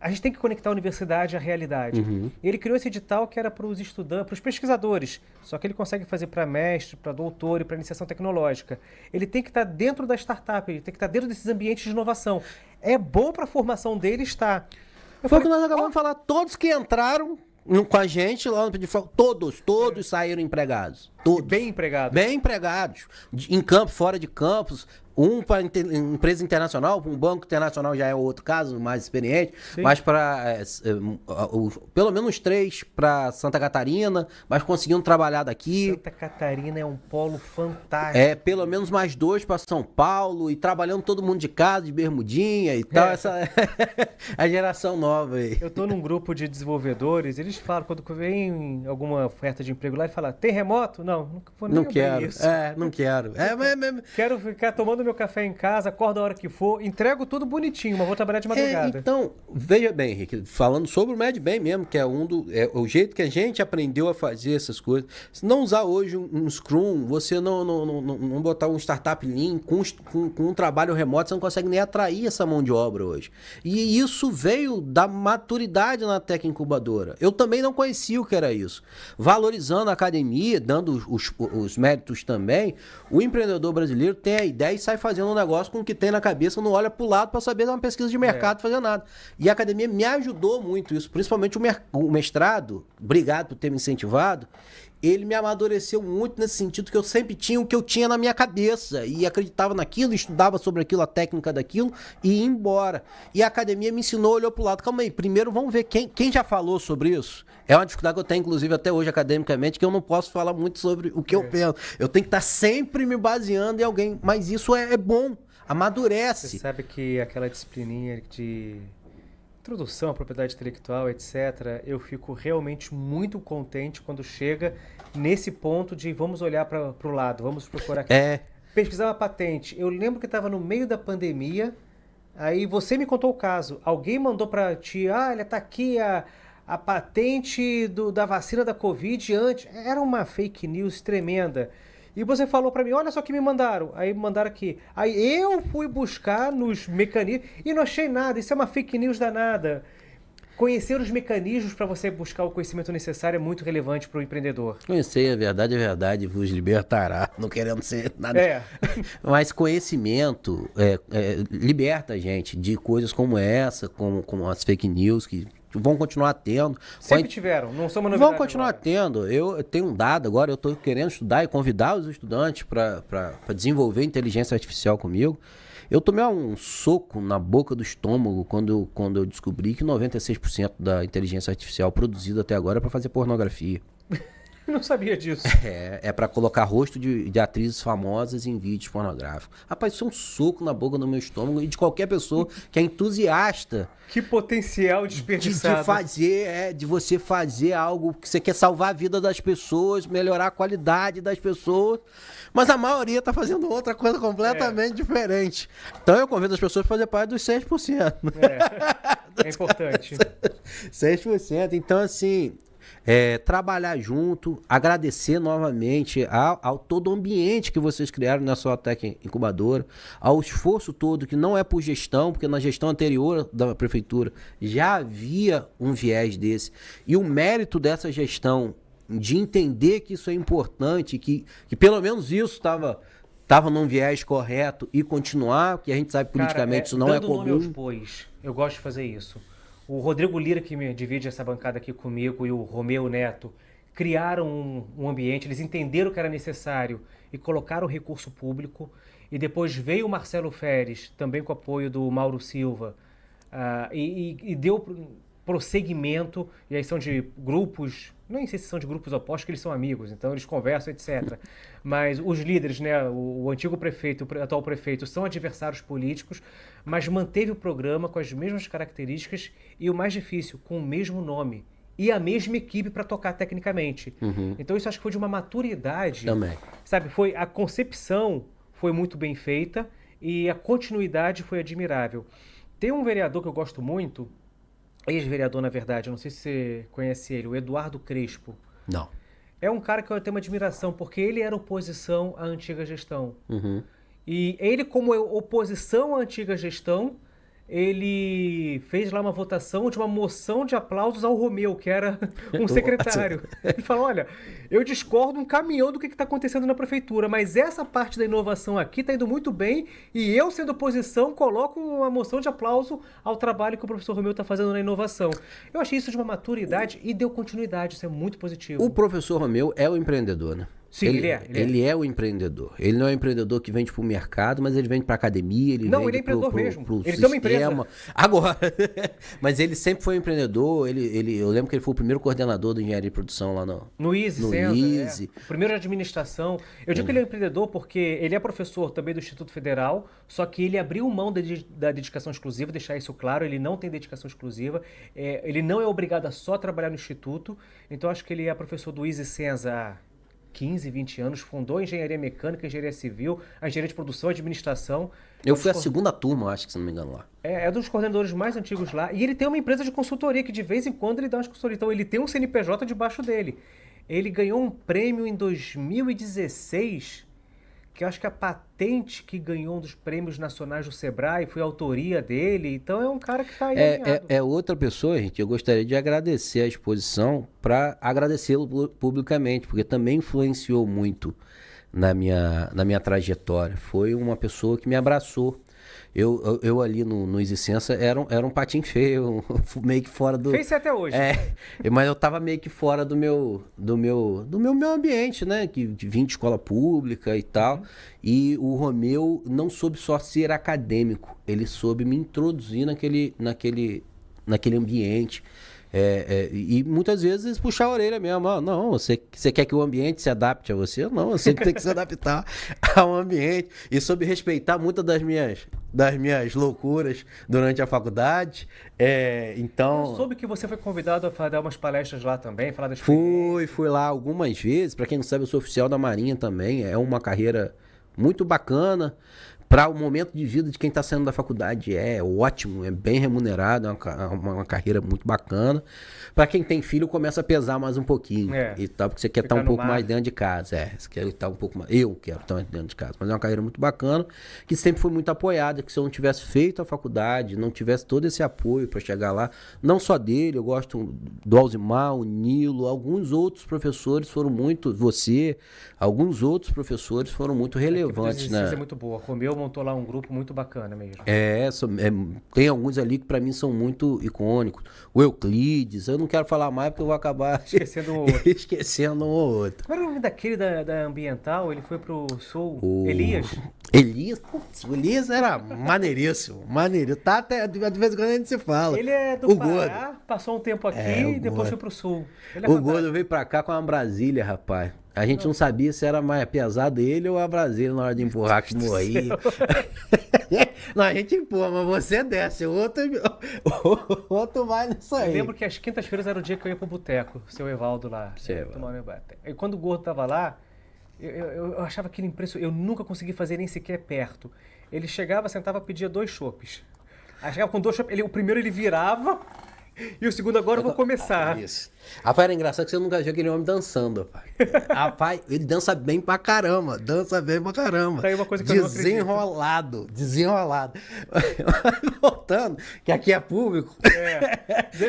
a gente tem que conectar a universidade à realidade. Ele criou esse edital que era para os estudantes, para os pesquisadores, só que ele consegue fazer para mestre, para doutor e para iniciação tecnológica. Ele tem que estar dentro da startup, ele tem que estar dentro desses ambientes de inovação. É bom para a formação dele estar. Foi o que nós acabamos de falar, todos que entraram com a gente lá no Pedifal, todos saíram empregados. Todos. Bem empregados. Bem empregados. Em campo, fora de campos. Um para empresa internacional, um banco internacional já é outro caso, mais experiente. Sim. Mas para pelo menos 3 para Santa Catarina, mas conseguindo trabalhar daqui. Santa Catarina é um polo fantástico. Pelo menos mais 2 para São Paulo e trabalhando todo mundo de casa, de bermudinha e tal. Essa a geração nova aí. Eu tô num grupo de desenvolvedores, eles falam, quando vem alguma oferta de emprego lá, ele fala, tem remoto? Não vou nem quero. Isso. Não quero. Quero ficar tomando meu café em casa, acordo a hora que for, entrego tudo bonitinho, mas vou trabalhar de madrugada. Então, veja bem, Henrique, falando sobre o MedBem mesmo, que é o jeito que a gente aprendeu a fazer essas coisas. Se não usar hoje um Scrum, você não botar um startup Lean com um trabalho remoto, você não consegue nem atrair essa mão de obra hoje. E isso veio da maturidade na Tech Incubadora. Eu também não conhecia o que era isso. Valorizando a academia, dando os méritos também, o empreendedor brasileiro tem a ideia e sai fazendo um negócio com o que tem na cabeça, não olha pro lado para saber dar uma pesquisa de mercado, fazer nada. E a academia me ajudou muito isso, principalmente o mestrado, obrigado por ter me incentivado, ele me amadureceu muito nesse sentido que eu sempre tinha o que eu tinha na minha cabeça e acreditava naquilo, estudava sobre aquilo, a técnica daquilo e ia embora. E a academia me ensinou, olhou pro lado, calma aí, primeiro vamos ver quem já falou sobre isso. É uma dificuldade que eu tenho, inclusive, até hoje, academicamente, que eu não posso falar muito sobre o que eu penso. Eu tenho que estar sempre me baseando em alguém, mas isso é bom, amadurece. Você sabe que aquela disciplininha de introdução à propriedade intelectual, etc., eu fico realmente muito contente quando chega nesse ponto de vamos olhar para o lado, vamos procurar aqui. Pesquisar uma patente. Eu lembro que estava no meio da pandemia, aí você me contou o caso. Alguém mandou para ti, ele está aqui a patente da vacina da Covid antes. Era uma fake news tremenda. E você falou para mim, olha só que me mandaram. Aí me mandaram aqui. Aí eu fui buscar nos mecanismos e não achei nada. Isso é uma fake news danada. Conhecer os mecanismos para você buscar o conhecimento necessário é muito relevante para o empreendedor. Conhecer a verdade vos libertará, não querendo ser nada. Mas conhecimento liberta a gente de coisas como essa, como as fake news, que vão continuar tendo. Sempre tiveram, não são uma novidade. Vão continuar agora. tendo. Eu tenho um dado agora, eu estou querendo estudar e convidar os estudantes para desenvolver inteligência artificial comigo. Eu tomei um soco na boca do estômago quando eu descobri que 96% da inteligência artificial produzida até agora é para fazer pornografia. Não sabia disso. É para colocar rosto de atrizes famosas em vídeos pornográficos. Rapaz, isso é um soco na boca do meu estômago e de qualquer pessoa que é entusiasta. Que potencial desperdiçado. De você fazer algo que você quer salvar a vida das pessoas, melhorar a qualidade das pessoas. Mas a maioria está fazendo outra coisa completamente diferente. Então eu convido as pessoas a fazer parte dos 6%. É importante. 6%. Então, assim... trabalhar junto, agradecer novamente ao todo o ambiente que vocês criaram na sua Tech Incubadora, ao esforço todo, que não é por gestão, porque na gestão anterior da prefeitura já havia um viés desse, e o mérito dessa gestão de entender que isso é importante, que pelo menos isso estava num viés correto e continuar, porque a gente sabe politicamente isso não é comum. Dando nome aos bois, eu gosto de fazer isso. O Rodrigo Lira, que me divide essa bancada aqui comigo, e o Romeu Neto, criaram um ambiente, eles entenderam que era necessário e colocaram recurso público. E depois veio o Marcelo Feres, também com apoio do Mauro Silva, e deu prosseguimento, e aí são de grupos, não sei se são de grupos opostos, que eles são amigos, então eles conversam, etc. Mas os líderes, né, o antigo prefeito, o atual prefeito, são adversários políticos, mas manteve o programa com as mesmas características e o mais difícil, com o mesmo nome e a mesma equipe para tocar tecnicamente. Então isso acho que foi de uma maturidade. Também. Sabe, a concepção foi muito bem feita e a continuidade foi admirável. Tem um vereador que eu gosto muito, ex-vereador, na verdade, eu não sei se você conhece ele, o Eduardo Crespo. Não. É um cara que eu tenho uma admiração, porque ele era oposição à antiga gestão. E ele, como oposição à antiga gestão, ele fez lá uma votação de uma moção de aplausos ao Romeu, que era um secretário. Ele falou, olha, eu discordo um caminhão do que está acontecendo na prefeitura, mas essa parte da inovação aqui está indo muito bem e eu, sendo oposição, coloco uma moção de aplauso ao trabalho que o professor Romeu está fazendo na inovação. Eu achei isso de uma maturidade e deu continuidade, isso é muito positivo. O professor Romeu é o empreendedor, né? Sim, ele é o empreendedor. Ele não é um empreendedor que vende para o mercado, mas ele vende para a academia, ele é empreendedor mesmo. Ele sistema. tem uma empresa. Agora, mas ele sempre foi um empreendedor. Eu lembro que ele foi o primeiro coordenador do engenharia de produção lá no ISE. Primeiro de administração. Eu digo que ele é um empreendedor porque ele é professor também do Instituto Federal, só que ele abriu mão da dedicação exclusiva, deixar isso claro, ele não tem dedicação exclusiva, ele não é obrigado a só trabalhar no Instituto, então acho que ele é professor do ISE há 15, 20 anos, fundou a engenharia mecânica, a engenharia civil, a engenharia de produção, a administração. Eu fui a segunda turma, acho que se não me engano, lá. É dos coordenadores mais antigos lá. E ele tem uma empresa de consultoria que de vez em quando ele dá umas consultorias. Então ele tem um CNPJ debaixo dele. Ele ganhou um prêmio em 2016, que eu acho que a patente que ganhou um dos prêmios nacionais do Sebrae foi a autoria dele. Então é um cara que está aí alinhado. É outra pessoa, gente. Eu gostaria de agradecer a exposição para agradecê-lo publicamente, porque também influenciou muito na minha trajetória. Foi uma pessoa que me abraçou. Eu ali no Existência era um patinho feio, meio que fora do... Fez até hoje. Mas eu tava meio que fora do meu ambiente, né? Que vim de escola pública e tal. E o Romeu não soube só ser acadêmico, ele soube me introduzir naquele ambiente. E muitas vezes puxar a orelha mesmo. Não, você quer que o ambiente se adapte a você? Não, você tem que se adaptar ao ambiente. E soube respeitar muitas das minhas loucuras durante a faculdade. Então... Eu soube que você foi convidado a dar umas palestras lá também, falar das... Fui lá algumas vezes. Para quem não sabe, eu sou oficial da Marinha também. É uma carreira muito bacana. para o momento de vida de quem está saindo da faculdade é ótimo, é bem remunerado, é uma carreira muito bacana. Para quem tem filho, começa a pesar mais um pouquinho e tal, porque você quer estar um pouco mais dentro de casa. Você quer estar um pouco mais. Eu quero estar dentro de casa. Mas é uma carreira muito bacana, que sempre foi muito apoiada, que se eu não tivesse feito a faculdade, não tivesse todo esse apoio para chegar lá, não só dele, eu gosto do Alzimar, o Nilo, alguns outros professores foram muito, alguns outros professores foram muito relevantes, né? É muito boa. Romeu montou lá um grupo muito bacana mesmo. Tem alguns ali que para mim são muito icônicos. O Euclides, eu não quero falar mais porque eu vou acabar esquecendo um ou outro. Qual era o nome daquele da Ambiental? Ele foi pro Sul? Elias? Putz, o Elias era maneiríssimo. Tá até, de vez em quando a gente se fala. Ele é do Pará, passou um tempo aqui e depois foi pro Sul. O Gordo veio pra cá com uma Brasília, rapaz. A gente não sabia se era mais pesado ele ou a Brasília na hora de empurrar que morria. Não, a gente empurra, mas você desce. O outro vai nisso aí. Eu lembro que as quintas-feiras era o dia que eu ia pro boteco, seu Evaldo lá. E quando o Gordo tava lá, eu achava aquilo impressionante. Eu nunca consegui fazer nem sequer perto. Ele chegava, sentava, pedia 2 chopes. Aí chegava com 2 chopes, o primeiro ele virava e o segundo agora eu vou começar. Isso. Rapaz, era engraçado que você nunca viu aquele homem dançando, rapaz. Rapaz, ele dança bem pra caramba. Tá aí uma coisa que desenrolado. Voltando, que aqui é público.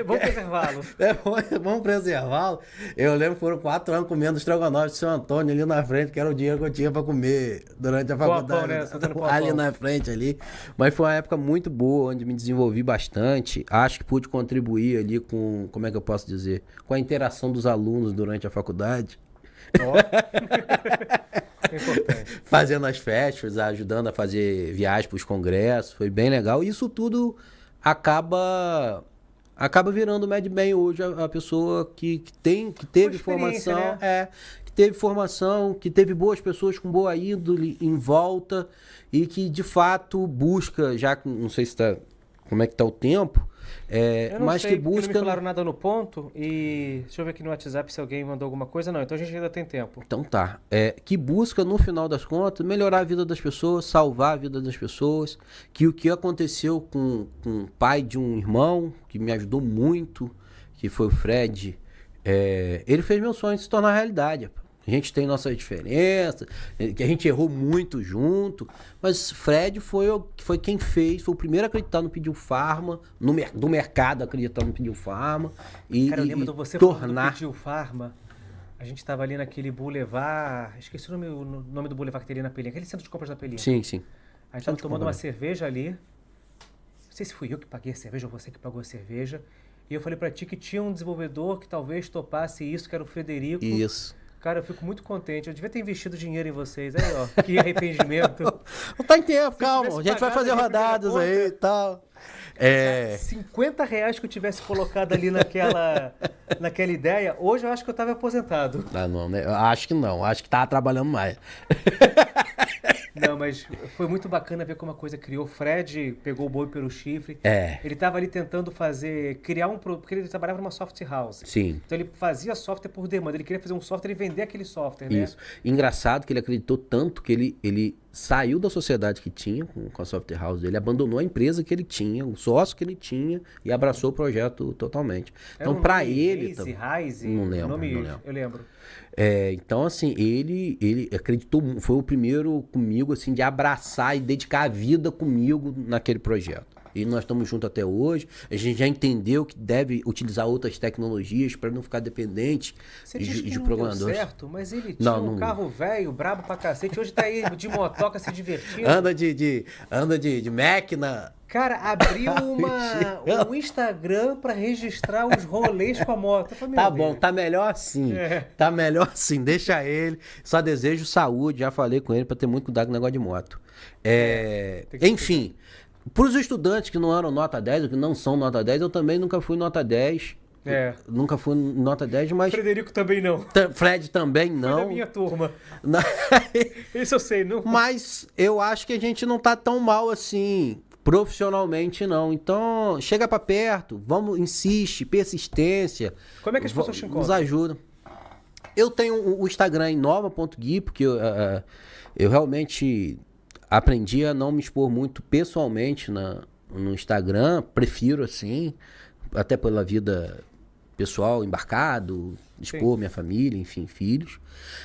Vamos preservá-lo. Vamos preservá-lo. Eu lembro que foram 4 anos comendo estrogonofe de São Antônio ali na frente, que era o dinheiro que eu tinha pra comer durante a faculdade. Ali na frente ali. Mas foi uma época muito boa, onde me desenvolvi bastante. Acho que pude contribuir ali com, como é que eu posso dizer? Com a interação dos alunos durante a faculdade. É importante. Fazendo as festas, ajudando a fazer viagens para os congressos, foi bem legal. E isso tudo acaba virando Mad Men hoje, a pessoa que teve formação, né? Que teve boas pessoas com boa índole em volta e que de fato busca, já que não sei se como é que tá o tempo, que busca. Não me falaram nada no ponto e deixa eu ver aqui no WhatsApp se alguém mandou alguma coisa. Não, então a gente ainda tem tempo. Então tá. Que busca, no final das contas, melhorar a vida das pessoas, salvar a vida das pessoas. Que o que aconteceu com o pai de um irmão, que me ajudou muito, que foi o Fred, ele fez meu sonho se tornar realidade. A gente tem nossas diferenças, que a gente errou muito junto, mas Fred foi quem fez, foi o primeiro a acreditar no Pediu Farma, do mercado acreditar no Pediu Farma. Cara, eu lembro de você falando do Pediu Farma, a gente estava ali naquele Boulevard, esqueci o nome do Boulevard que teria na Pelinha, aquele centro de compras da Pelinha. Sim. A gente estava tomando uma cerveja ali, não sei se fui eu que paguei a cerveja ou você que pagou a cerveja, e eu falei pra ti que tinha um desenvolvedor que talvez topasse isso, que era o Frederico. Isso. Cara, eu fico muito contente. Eu devia ter investido dinheiro em vocês. Aí, ó, que arrependimento. Não tá em tempo, calma. A gente vai fazer rodadas aí e tal. 50 reais que eu tivesse colocado ali naquela ideia, hoje eu acho que eu tava aposentado. Não, né? Eu acho que não. Acho que tava trabalhando mais. Não, mas foi muito bacana ver como a coisa criou. O Fred pegou o boi pelo chifre. Ele estava ali tentando criar porque ele trabalhava numa software house. Sim. Então ele fazia software por demanda. Ele queria fazer um software e vender aquele software, né? Isso. Engraçado que ele acreditou tanto que ele saiu da sociedade que tinha com a software house. Ele abandonou a empresa que ele tinha, o sócio que ele tinha e abraçou o projeto totalmente. Então, para ele... Rise, não lembro. Eu lembro. Então, assim, ele acreditou, foi o primeiro comigo, assim, de abraçar e dedicar a vida comigo naquele projeto. E nós estamos juntos até hoje. A gente já entendeu que deve utilizar outras tecnologias para não ficar dependente de programadores. Deu certo, mas ele tinha um carro velho, brabo pra cacete. Hoje tá aí de motoca se divertindo. Anda de Mac na... Cara, abriu um Instagram pra registrar os rolês com a moto. Tá bom, tá melhor assim. Tá melhor assim, deixa ele. Só desejo saúde, já falei com ele pra ter muito cuidado com o negócio de moto. Enfim, pros estudantes que não eram nota 10, ou que não são nota 10, eu também nunca fui nota 10. Nunca fui nota 10, mas... Frederico também não. Fred também não. Foi da minha turma. Isso eu sei, não. Mas eu acho que a gente não tá tão mal assim... Profissionalmente não. Então, chega pra perto, insiste, persistência. Como é que as pessoas te encontram? Nos ajuda. Eu tenho o Instagram em nova.gui, porque eu realmente aprendi a não me expor muito pessoalmente no Instagram, prefiro assim, até pela vida pessoal, embarcado, expor minha família, enfim, filhos.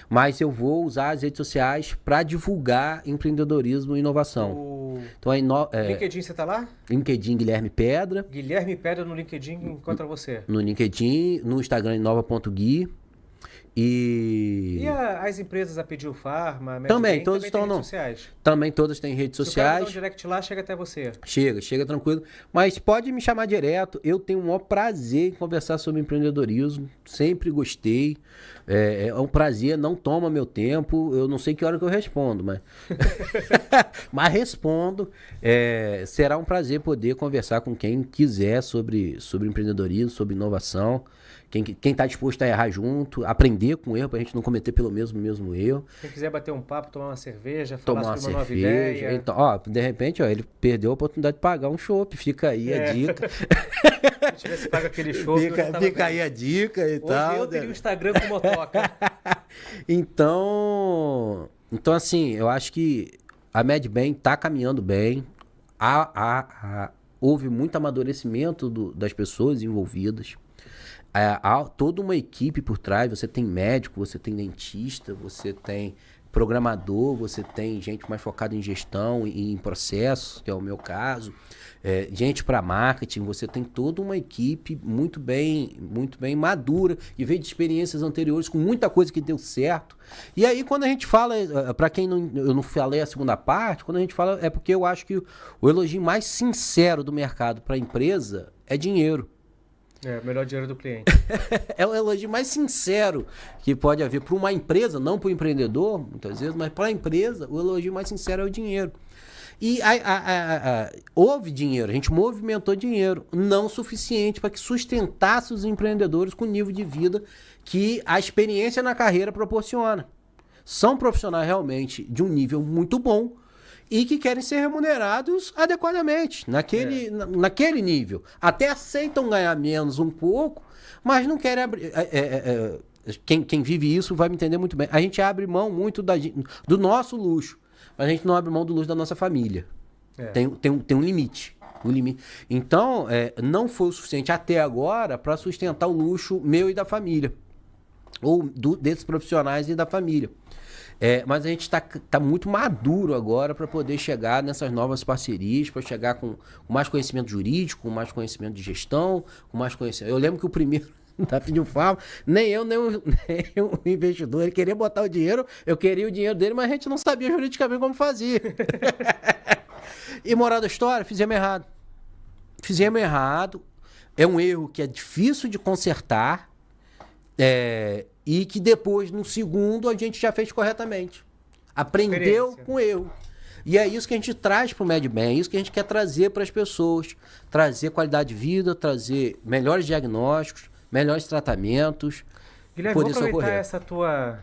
Mas eu vou usar as redes sociais para divulgar empreendedorismo e inovação. Então, LinkedIn, você tá lá? LinkedIn Guilherme Pedra. Guilherme Pedra no LinkedIn encontra você. No LinkedIn, no Instagram inova.gui. E as empresas, a Pediu Farma, também, todas estão redes sociais. Também todas têm redes sociais. Se o cara dá um direct lá, chega até você. Chega tranquilo. Mas pode me chamar direto. Eu tenho o maior prazer em conversar sobre empreendedorismo. Sempre gostei. É um prazer, não toma meu tempo. Eu não sei que hora que eu respondo, mas mas respondo. Será um prazer poder conversar com quem quiser sobre empreendedorismo, sobre inovação. Quem está disposto a errar junto, aprender com o erro, para a gente não cometer pelo mesmo erro. Quem quiser bater um papo, tomar uma cerveja, falar sobre uma nova ideia. Então, de repente, ele perdeu a oportunidade de pagar um chopp. Fica aí a dica. Se tivesse pago aquele chopp, fica aí a dica e tal. Hoje eu teria o Instagram com motoca. Então, assim, eu acho que a MedBem está caminhando bem. Houve muito amadurecimento das pessoas envolvidas. Há toda uma equipe por trás. Você tem médico, você tem dentista, você tem programador, você tem gente mais focada em gestão e em processos, que é o meu caso, gente para marketing. Você tem toda uma equipe muito bem madura, que veio de experiências anteriores com muita coisa que deu certo. E aí quando a gente fala, para quem eu não falei a segunda parte, quando a gente fala, é porque eu acho que o elogio mais sincero do mercado para a empresa é dinheiro. O melhor dinheiro do cliente. É o elogio mais sincero que pode haver para uma empresa, não para o empreendedor, muitas vezes, mas para a empresa, o elogio mais sincero é o dinheiro. E houve dinheiro, a gente movimentou dinheiro, não suficiente para que sustentasse os empreendedores com o nível de vida que a experiência na carreira proporciona. São profissionais realmente de um nível muito bom, e que querem ser remunerados adequadamente, naquele nível. Até aceitam ganhar menos um pouco, mas não querem abrir. Quem vive isso vai me entender muito bem. A gente abre mão muito do nosso luxo, mas a gente não abre mão do luxo da nossa família. Tem um limite. Então, não foi o suficiente até agora para sustentar o luxo meu e da família, ou desses profissionais e da família. Mas a gente está muito maduro agora para poder chegar nessas novas parcerias, para chegar com mais conhecimento jurídico, com mais conhecimento de gestão, com mais conhecimento. Eu lembro que o primeiro da Pediu Farma, nem o investidor, ele queria botar o dinheiro, eu queria o dinheiro dele, mas a gente não sabia juridicamente como fazia. E moral da história, fizemos errado. É um erro que é difícil de consertar, e que depois, no segundo, a gente já fez corretamente. Aprendeu com o erro. E é isso que a gente traz para o MedBem, é isso que a gente quer trazer para as pessoas. Trazer qualidade de vida, trazer melhores diagnósticos, melhores tratamentos. Guilherme, vou aproveitar essa tua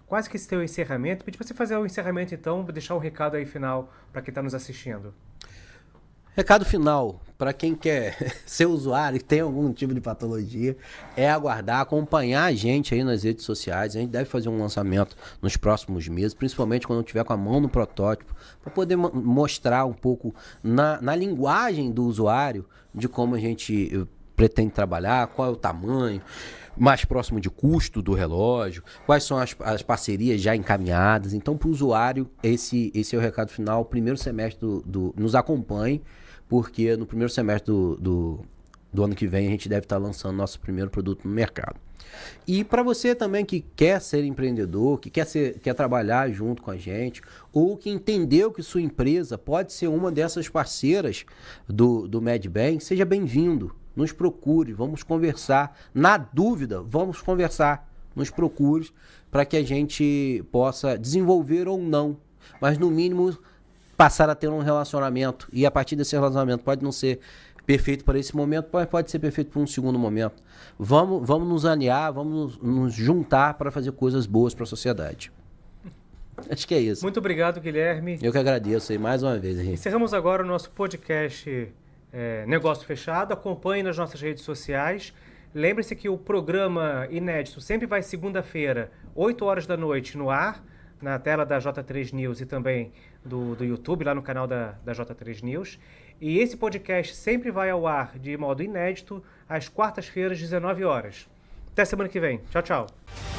quase que esse teu encerramento. Pedir para você fazer o encerramento, então, deixar um recado aí final para quem está nos assistindo. Recado final, para quem quer ser usuário e tem algum tipo de patologia, é aguardar, acompanhar a gente aí nas redes sociais. A gente deve fazer um lançamento nos próximos meses, principalmente quando eu estiver com a mão no protótipo, para poder mostrar um pouco na linguagem do usuário de como a gente pretende trabalhar, qual é o tamanho, mais próximo de custo do relógio, quais são as parcerias já encaminhadas. Então, para o usuário, esse é o recado final. Primeiro semestre nos acompanhe, porque no primeiro semestre do ano que vem a gente deve estar lançando nosso primeiro produto no mercado. E para você também que quer ser empreendedor, que quer trabalhar junto com a gente, ou que entendeu que sua empresa pode ser uma dessas parceiras do MedBem, seja bem-vindo. Nos procure, vamos conversar. Na dúvida, vamos conversar. Nos procure para que a gente possa desenvolver ou não, mas no mínimo passar a ter um relacionamento. E a partir desse relacionamento pode não ser perfeito para esse momento, pode ser perfeito para um segundo momento. Vamos nos alinhar, vamos nos juntar para fazer coisas boas para a sociedade. Acho que é isso. Muito obrigado, Guilherme. Eu que agradeço aí mais uma vez, Henrique. Encerramos agora o nosso podcast Negócio Fechado. Acompanhe nas nossas redes sociais. Lembre-se que o programa inédito sempre vai segunda-feira, 8 horas da noite, no ar. na tela da J3 News e também do YouTube, lá no canal da J3 News. E esse podcast sempre vai ao ar de modo inédito às quartas-feiras, 19 horas. Até semana que vem. Tchau, tchau.